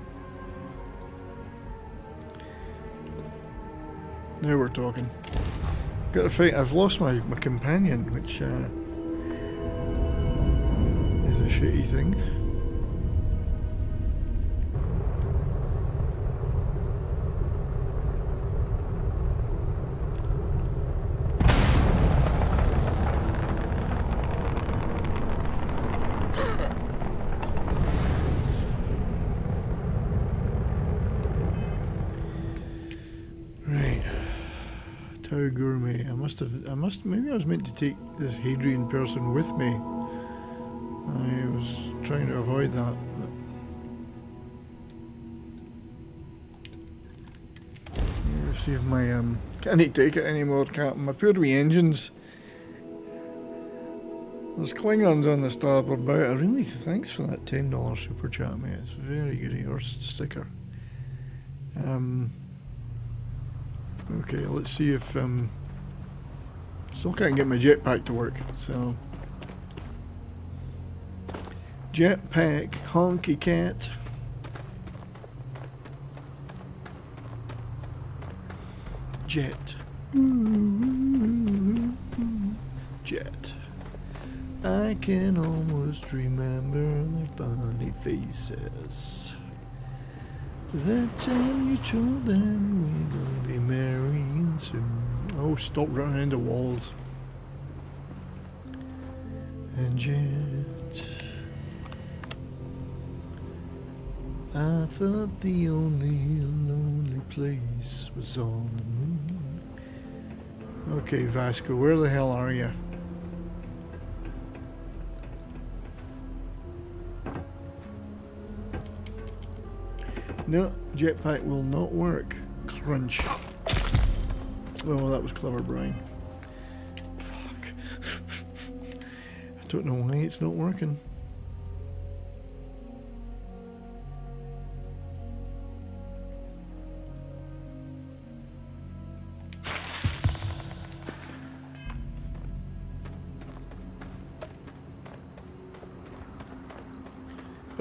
Now we're talking. Got to fight. I've lost my companion, which is a shitty thing. Tau Gourmet. Maybe I was meant to take this Hadrian person with me. I was trying to avoid that. Let's see if my, can't take it anymore, Captain. My poor wee engines. There's Klingons on the starboard bow. I really, thanks for that $10 super chat, mate. It's very good of yours, sticker. Okay, let's see if, still can't get my jetpack to work, so. Jetpack, honky cat. Jet. Jet. I can almost remember their funny faces. That time you told them we're gonna be marrying soon. Oh, stop running into walls. And Jet. I thought the only lonely place was on the moon. Okay, Vasco, where the hell are you? No, jetpack will not work. Crunch. Oh, that was clever, Brian. Fuck. I don't know why it's not working.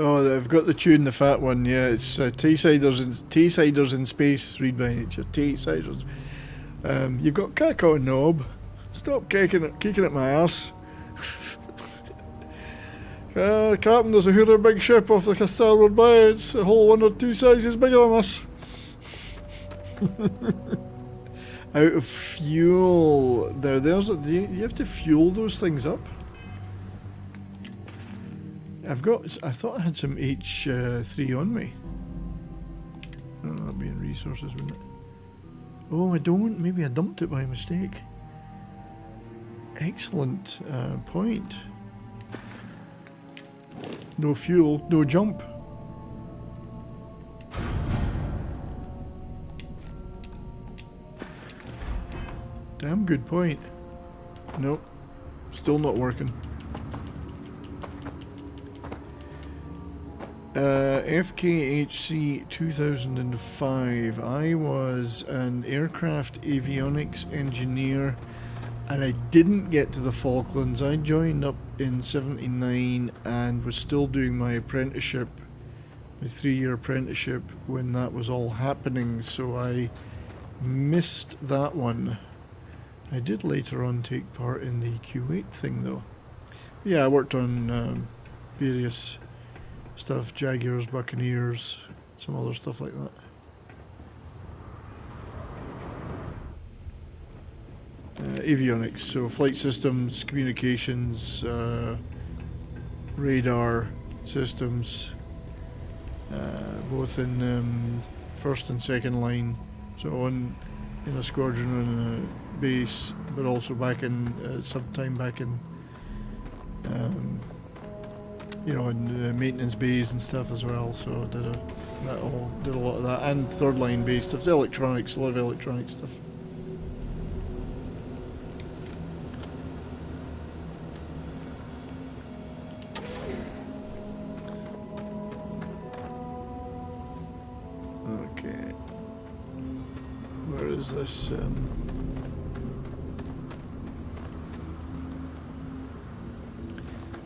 Oh, I've got the tune, the fat one. Yeah, it's T-siders in space. Read by nature. T-siders. You've got cack on knob. Stop kicking at my arse. Captain, there's a hooter big ship off the starboard bow. It's a whole 1 or 2 sizes bigger than us. Out of fuel. Do you have to fuel those things up? I thought I had some H3 on me. Oh, that'd be in resources, wouldn't it? Oh, I don't. Maybe I dumped it by mistake. Excellent point. No fuel, no jump. Damn good point. Nope. Still not working. FKHC 2005. I was an aircraft avionics engineer and I didn't get to the Falklands. I joined up in 79 and was still doing my apprenticeship, my 3-year apprenticeship, when that was all happening, so I missed that one. I did later on take part in the Kuwait thing though. Yeah, I worked on various stuff, Jaguars, Buccaneers, some other stuff like that. Avionics, so flight systems, communications, radar systems, both in first and second line, so in a squadron and a base, but also back in sometime back in you know, in maintenance bays and stuff as well. So did a lot of that, and third line base stuff. It's electronics, a lot of electronic stuff. Okay, where is this?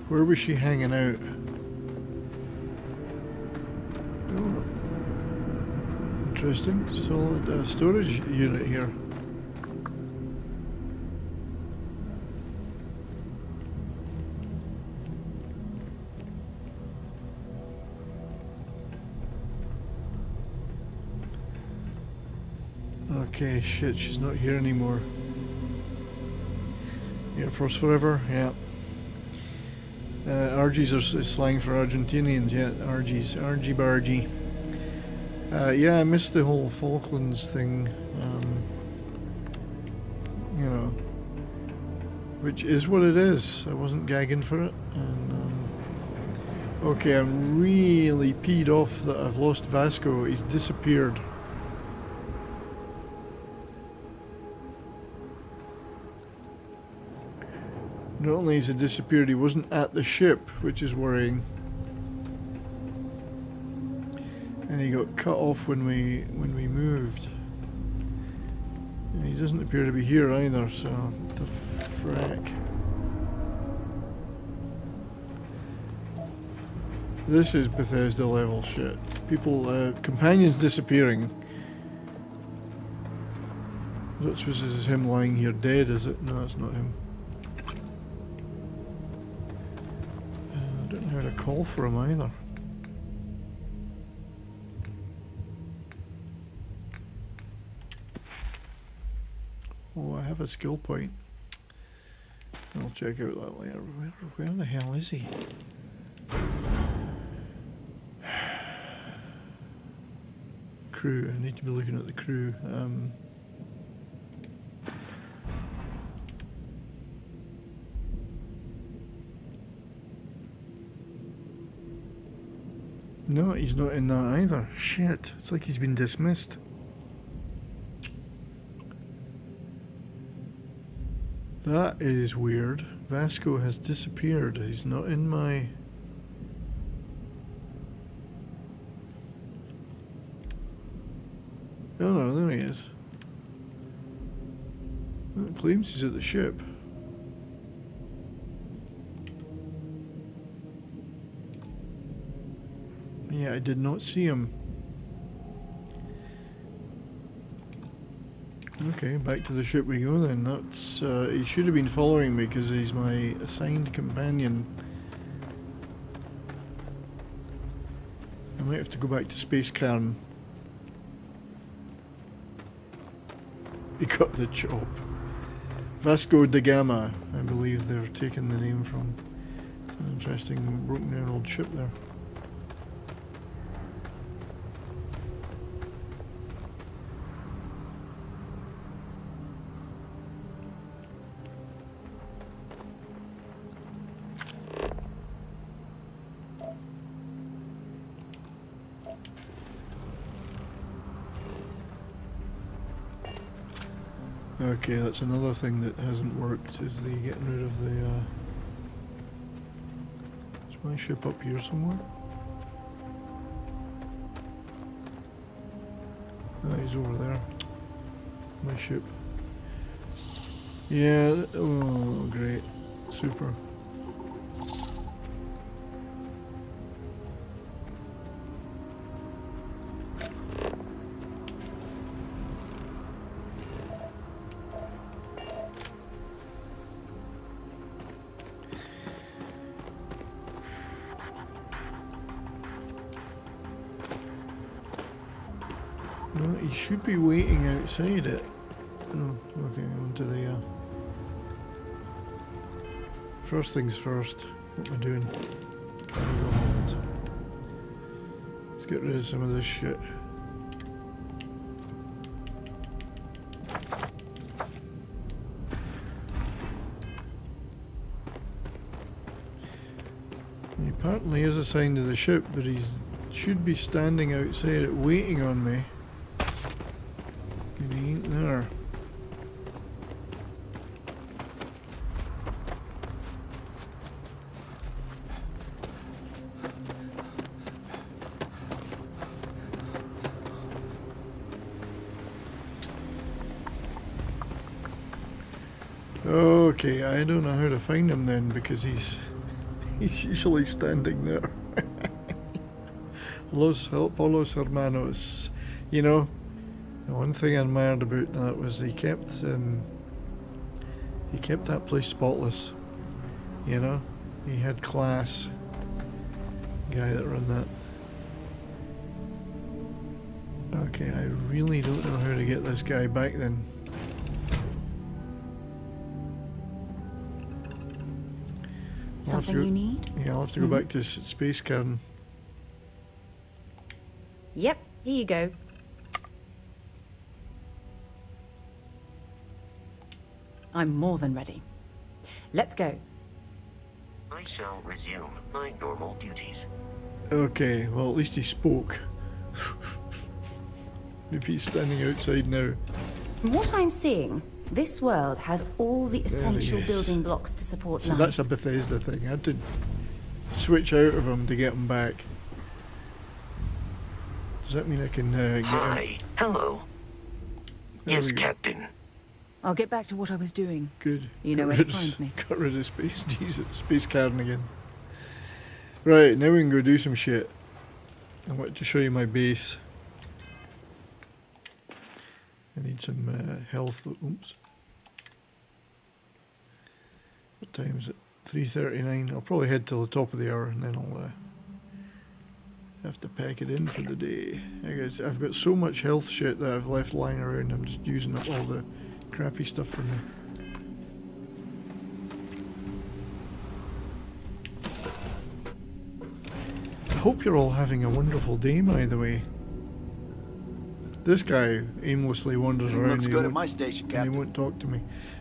Where was she hanging out? Oh, interesting. Solid storage unit here. Okay, shit, she's not here anymore. Air Force forever, yeah. RGs is slang for Argentinians, yeah, RGs, RG bargy. Yeah, I missed the whole Falklands thing, you know, which is what it is. I wasn't gagging for it. And, okay, I'm really peed off that I've lost Vasco. He's disappeared. Not only has he disappeared, he wasn't at the ship, which is worrying. And he got cut off when we moved. And he doesn't appear to be here either, so what the frack. This is Bethesda level shit. People, companions disappearing. I don't suppose this is him lying here dead, is it? No, it's not him. I don't know how to call for him either. Oh, I have a skill point. I'll check out that later. Where the hell is he? Crew. I need to be looking at the crew. No, he's not in that either. Shit, it's like he's been dismissed. That is weird. Vasco has disappeared. He's not in my... Oh no, there he is. It claims he's at the ship. Yeah, I did not see him. Okay, back to the ship we go then. That's he should have been following me because he's my assigned companion. I might have to go back to Space Cairn. He got the job. Vasco da Gama, I believe they're taking the name from. It's an interesting broken down old ship there. Okay, that's another thing that hasn't worked, is the getting rid of the, is my ship up here somewhere? Ah, he's over there. My ship. Yeah, oh, great. Super. No, he should be waiting outside it. Oh, okay, on to the, first things first. What am I doing? Cargo hold. Let's get rid of some of this shit. He apparently is assigned to the ship, but he's should be standing outside it waiting on me. And he ain't there. Okay, I don't know how to find him then, because he's usually standing there. Los hermanos. You know, the one thing I admired about that was he kept that place spotless. You know, he had class. Guy that ran that. Okay, I really don't know how to get this guy back then. Something you need? Yeah, I'll have to go back to Space Cairn. Yep, here you go. I'm more than ready. Let's go. I shall resume my normal duties. Okay, well at least he spoke. If he's standing outside now. From what I'm seeing, this world has all the essential is. building blocks to support So life. that's a Bethesda thing. I had to switch out of him to get him back. Does that mean I can get him? Hi. Hello. There Yes, we go. Captain. I'll get back to what I was doing. Good. You know Got where to rid of- find me. Got rid of Space Space Cairn again. Right, now we can go do some shit. I want to show you my base. I need some health. Oops. What time is it? 3:39. I'll probably head till the top of the hour and then I'll have to pack it in for the day. I've got so much health shit that I've left lying around. I'm just using up all the crappy stuff for me. I hope you're all having a wonderful day, by the way. This guy aimlessly wanders around. Looks He good at won't- my station, and he Captain. won't talk to me.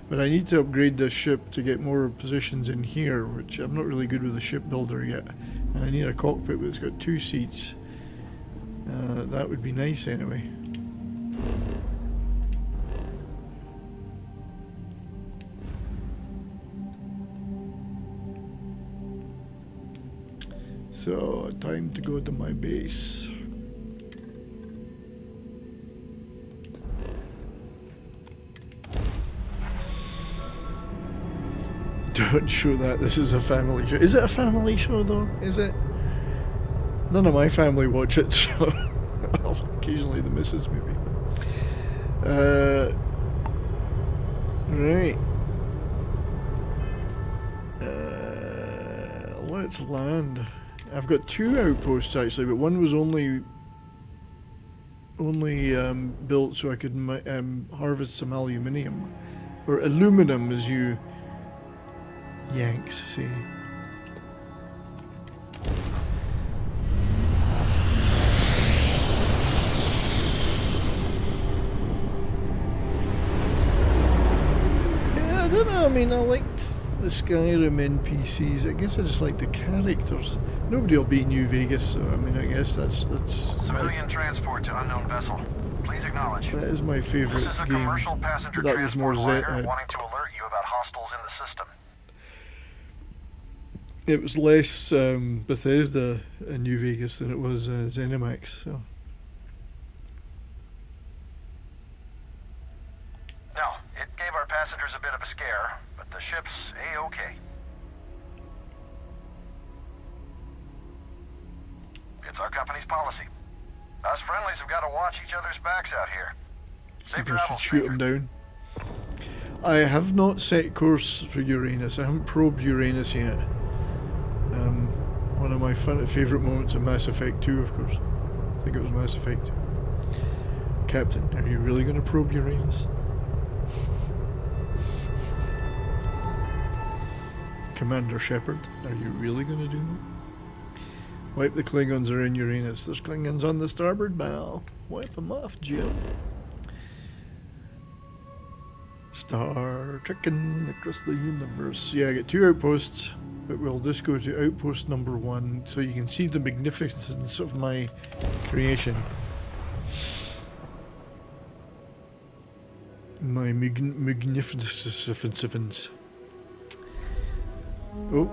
But I need to upgrade this ship to get more positions in here, which I'm not really good with the shipbuilder yet. And I need a cockpit that's got 2 seats. That would be nice anyway. So, time to go to my base. Don't show that, this is a family show. Is it a family show though? Is it? None of my family watch it, so well, occasionally the missus maybe. Right. Let's land. I've got 2 outposts actually, but one was only built so I could harvest some aluminium, or aluminum as you Yanks say. Yeah, I don't know, I mean I liked the Skyrim NPCs. I guess I just like the characters. Nobody will be New Vegas, so I mean I guess that's Civilian transport to unknown vessel. Please acknowledge. That is my favourite This is a game. commercial passenger That was more transport liner Z. wanting to alert you about hostiles in the system. It was less Bethesda in New Vegas than it was ZeniMax. So No, it gave our passengers a bit of a scare, but the ship's A-okay. It's our company's policy. Us friendlies have got to watch each other's backs out here. I Safe think I should travels, shoot him down. I have not set course for Uranus. I haven't probed Uranus yet. One of my favourite moments of Mass Effect 2, of course. I think it was Mass Effect 2. Captain, are you really going to probe Uranus? Commander Shepard, are you really going to do that? Wipe the Klingons around Uranus. There's Klingons on the starboard bow. Wipe them off, Jim. Star trekking across the universe. Yeah, I get 2 outposts, but we'll just go to outpost number 1 so you can see the magnificence of my creation. My magnificence. Oh.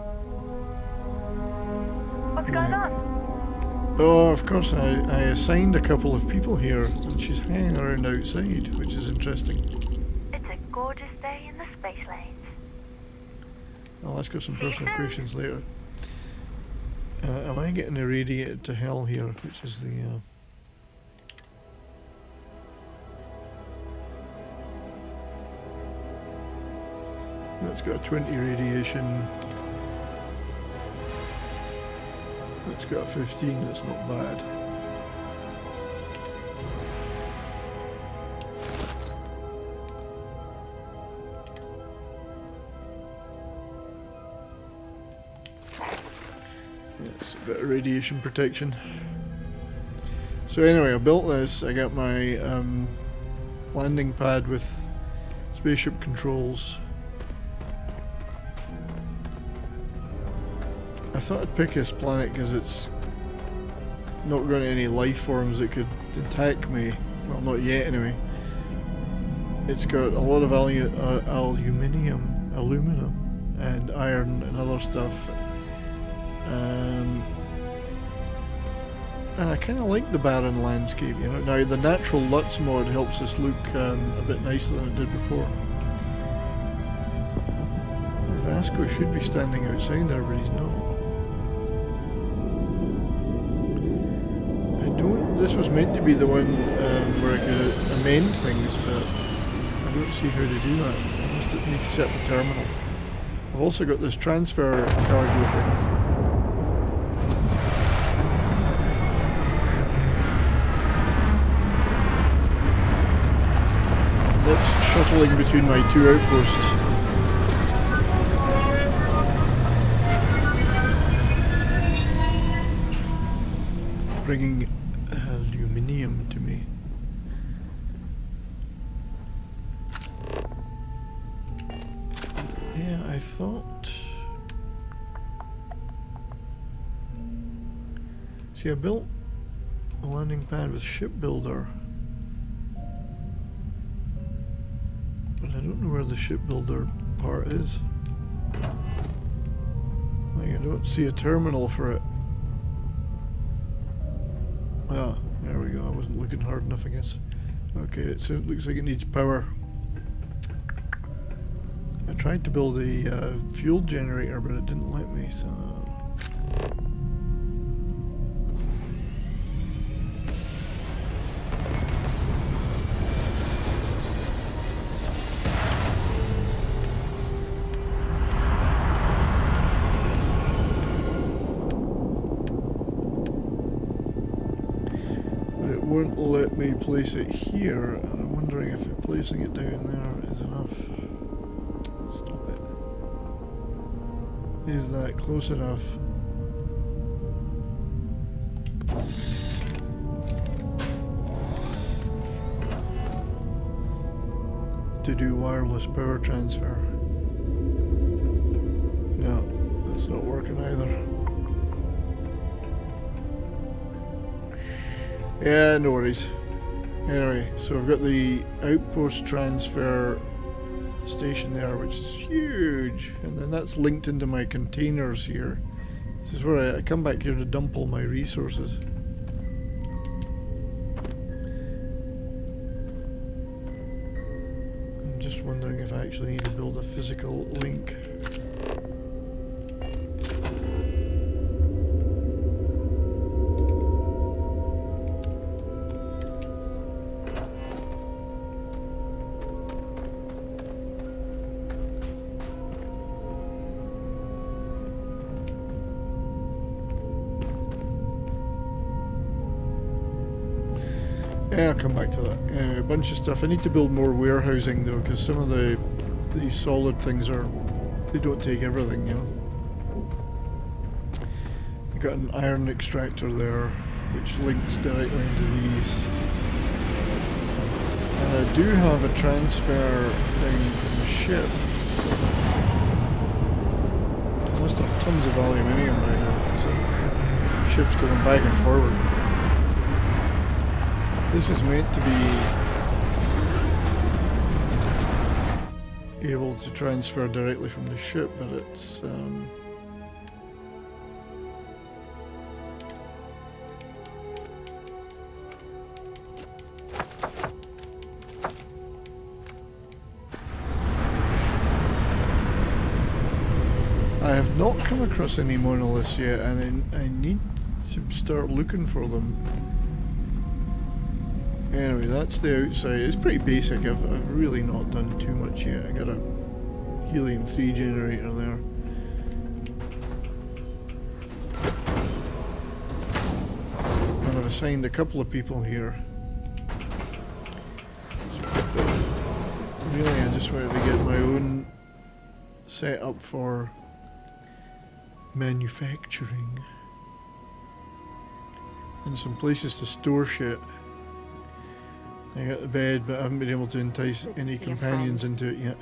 What's going on? Oh, of course, I assigned a couple of people here, and she's hanging around outside, which is interesting. It's a gorgeous day in the space lanes. I'll ask her some personal questions later. Am I getting irradiated to hell here, which is the... That's got a 20 radiation. It's got a 15, that's not bad. That's a bit of radiation protection. So anyway, I built this. I got my landing pad with spaceship controls. I thought I'd pick this planet because it's not got any life forms that could attack me. Well, not yet anyway. It's got a lot of aluminum, and iron and other stuff. And I kind of like the barren landscape, you know. Now the natural LUTs mod helps us look a bit nicer than it did before. Vasco should be standing outside there, but he's not. This was meant to be the one where I could amend things, but I don't see how to do that. I must need to set up a terminal. I've also got this transfer cargo thing. That's shuttling between my 2 outposts. Bringing aluminium to me. Yeah, I thought... See, I built a landing pad with shipbuilder. But I don't know where the shipbuilder part is. Like, I don't see a terminal for it. Ah, there we go. I wasn't looking hard enough, I guess. Okay, it looks like it needs power. I tried to build a fuel generator, but it didn't let me, so... won't let me place it here, and I'm wondering if placing it down there is enough. Stop it. Is that close enough? To do wireless power transfer? No, that's not working either. Yeah, no worries. Anyway, so I've got the outpost transfer station there, which is huge, and then that's linked into my containers here. This is where I come back here to dump all my resources. I'm just wondering if I actually need to build a physical link. Yeah, I'll come back to that. Anyway, a bunch of stuff. I need to build more warehousing though, because some of these solid things they don't take everything, you know. I've got an iron extractor there, which links directly into these. And I do have a transfer thing from the ship. I must have tons of aluminium right now, because the ship's going back and forward. This is meant to be able to transfer directly from the ship, but it's I have not come across any monoliths yet, and I need to start looking for them. Anyway, that's the outside. It's pretty basic. I've really not done too much yet. I got a helium-3 generator there. And I've assigned a couple of people here. But really, I just wanted to get my own setup for manufacturing. And some places to store shit. I got the bed, but I haven't been able to entice any companions into it yet.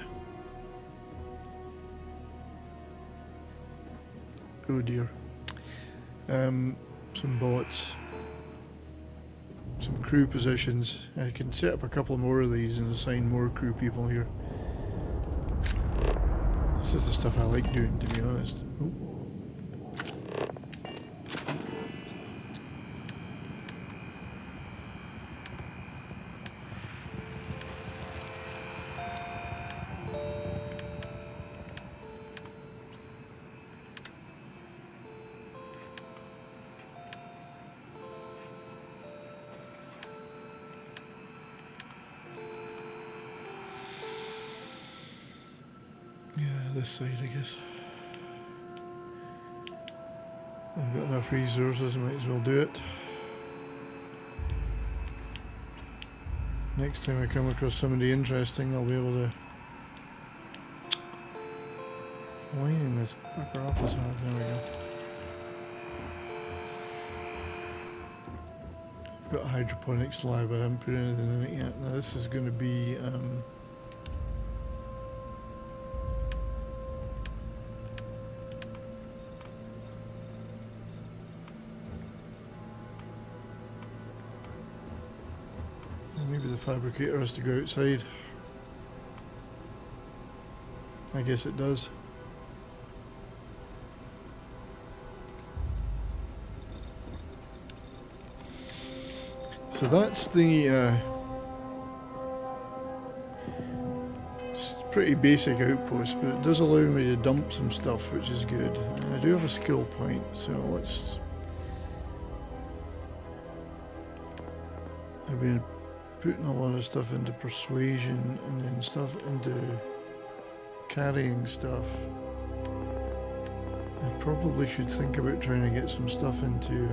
Oh dear. Some bots. Some crew positions. I can set up a couple more of these and assign more crew people here. This is the stuff I like doing, to be honest. Oh. This side, I guess. I've got enough resources, might as well do it. Next time I come across somebody interesting, I'll be able to lining this fucker up as hard. There we go. I've got a hydroponics lab, but I haven't put anything in it yet. Now this is going to be maybe the fabricator has to go outside. I guess it does. So that's the it's pretty basic outpost, but it does allow me to dump some stuff, which is good. I do have a skill point, so let's... I've been putting a lot of stuff into persuasion and then stuff into carrying stuff. I probably should think about trying to get some stuff into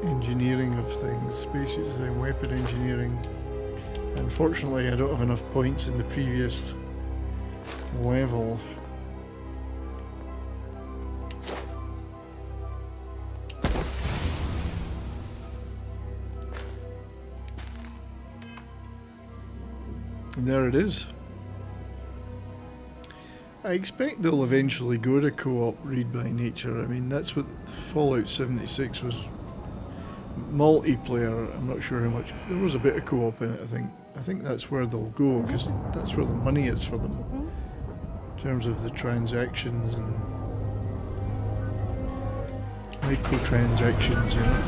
engineering of things, space design, weapon engineering. Unfortunately, I don't have enough points in the previous level. And there it is. I expect they'll eventually go to co-op read by nature. I mean, that's what Fallout 76 was multiplayer, I'm not sure how much. There was a bit of co-op in it, I think. I think that's where they'll go, because that's where the money is for them. In terms of the transactions and microtransactions, you know.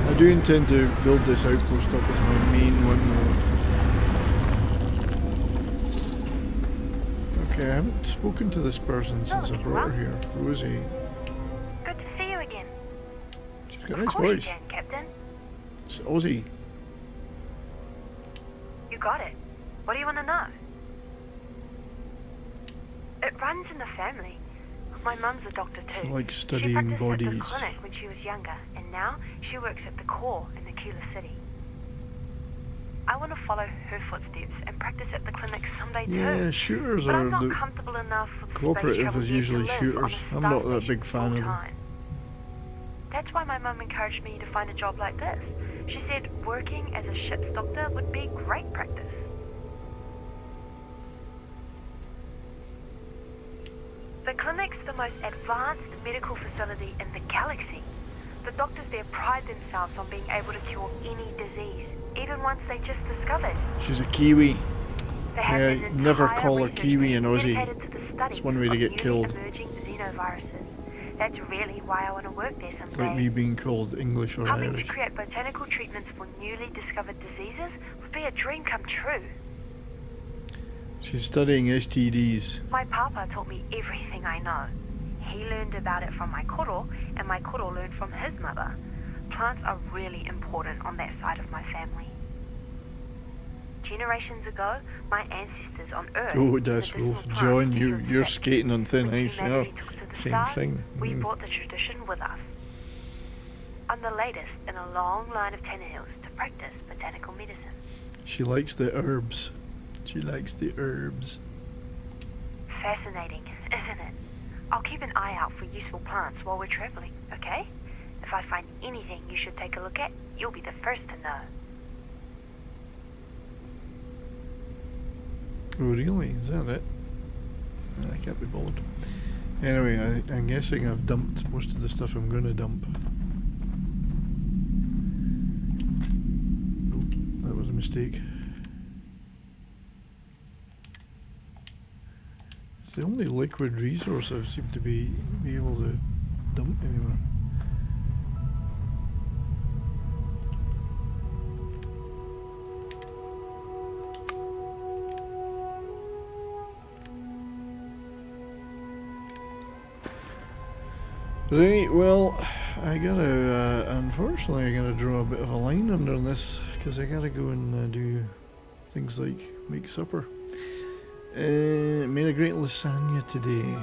I do intend to build this outpost up as my main one though. Okay, I haven't spoken to this person since I brought her here. Rosie. Good to see you again. She's got a nice Of course you voice. can, Captain. It's Aussie. You got it. What do you want to know? It runs in the family. My mum's a doctor too. She likes She studying practiced at bodies. the clinic when she was younger, and now she works at the core in the Kula City. I want to follow her footsteps and practice at the clinic someday Yeah, too. shooters But are I'm not the comfortable enough with space cooperative travel is yet usually to live shooters. on a I'm not that station big fan of them. full-time. That's why my mum encouraged me to find a job like this. She said working as a ship's doctor would be great practice. The clinic's the most advanced medical facility in the galaxy. The doctors there pride themselves on being able to cure any disease, even ones they just discovered. She's a Kiwi. They have Yeah, an never entire call a research Kiwi team an Aussie. dedicated to the study It's one way to of get newly killed. emerging xenoviruses. That's really why I want to work there It's someday. like me being called English or Helping to Irish. create botanical treatments for newly discovered diseases would be a dream come true. She's studying STDs. My papa taught me everything I know. He learned about it from my koro, and my koro learned from his mother. Plants are really important on that side of my family. Generations ago, my ancestors on Earth... Oh, used that's medicinal Wolf. plants John, to you're heal sick. skating on thin When ice there. humanity took to the Same stars, thing. We Mm. brought the tradition with us. I'm the latest in a long line of Tannehills to practice botanical medicine. She likes the herbs. She likes the herbs. Fascinating, isn't it? I'll keep an eye out for useful plants while we're traveling, okay? If I find anything you should take a look at, you'll be the first to know. Oh, really? Is that it? I can't be bothered. Anyway, I'm guessing I've dumped most of the stuff I'm going to dump. Oh, that was a mistake. It's the only liquid resource I seem to be able to dump anywhere. Right, well, I gotta, unfortunately, I gotta draw a bit of a line under this, because I gotta go and do things like make supper. Made a great lasagna today.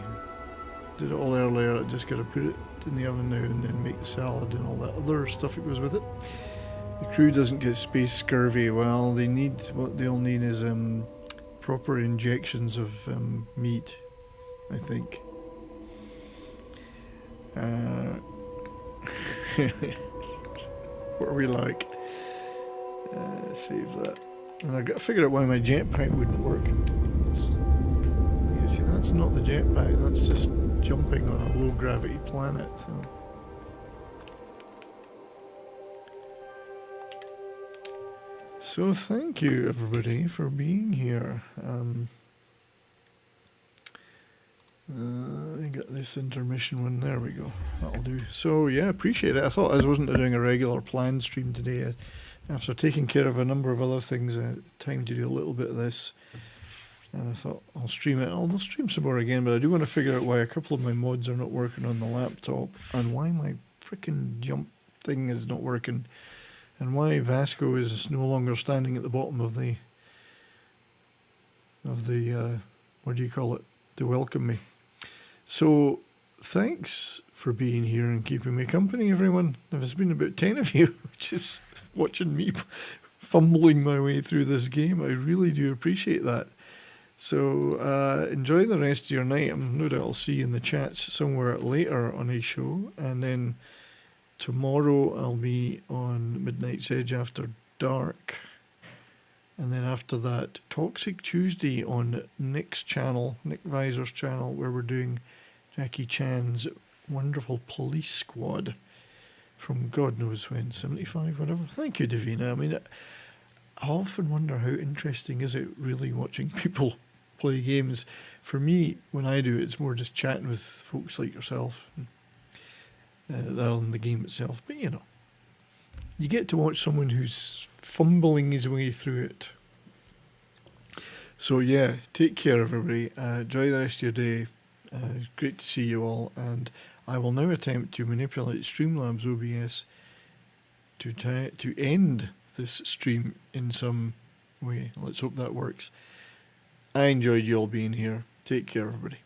Did it all earlier, I just gotta put it in the oven now and then make the salad and all that other stuff that goes with it. The crew doesn't get space scurvy. Well, they need, what they'll need is proper injections of meat, I think. What are we like? Save that. And I got to figure out why my jetpack wouldn't work. Yeah, see, that's not the jetpack. That's just jumping on a low gravity planet. So thank you everybody for being here. I got this intermission one. There we go. That'll do. So yeah, appreciate it. I thought I wasn't doing a regular planned stream today. After taking care of a number of other things, time to do a little bit of this. And I thought I'll stream it. I'll stream some more again, but I do want to figure out why a couple of my mods are not working on the laptop, and why my freaking jump thing is not working, and why Vasco is no longer standing at the bottom of the what do you call it, to welcome me. So, thanks for being here and keeping me company, everyone. There's been about 10 of you just watching me fumbling my way through this game. I really do appreciate that. So, enjoy the rest of your night. I'm no doubt I'll see you in the chats somewhere later on a show. And then tomorrow I'll be on Midnight's Edge After Dark. And then after that, Toxic Tuesday on Nick's channel, Nick Visor's channel, where we're doing Jackie Chan's wonderful police squad. from God knows when, 75, whatever. Thank you, Davina. I mean, I often wonder how interesting is it really watching people play games. For me, when I do it, it's more just chatting with folks like yourself rather than the game itself. But you know, you get to watch someone who's fumbling his way through it. So yeah, take care everybody. Enjoy the rest of your day. It's great to see you all, and I will now attempt to manipulate Streamlabs OBS to try to end this stream in some way. Let's hope that works. I enjoyed you all being here. Take care everybody.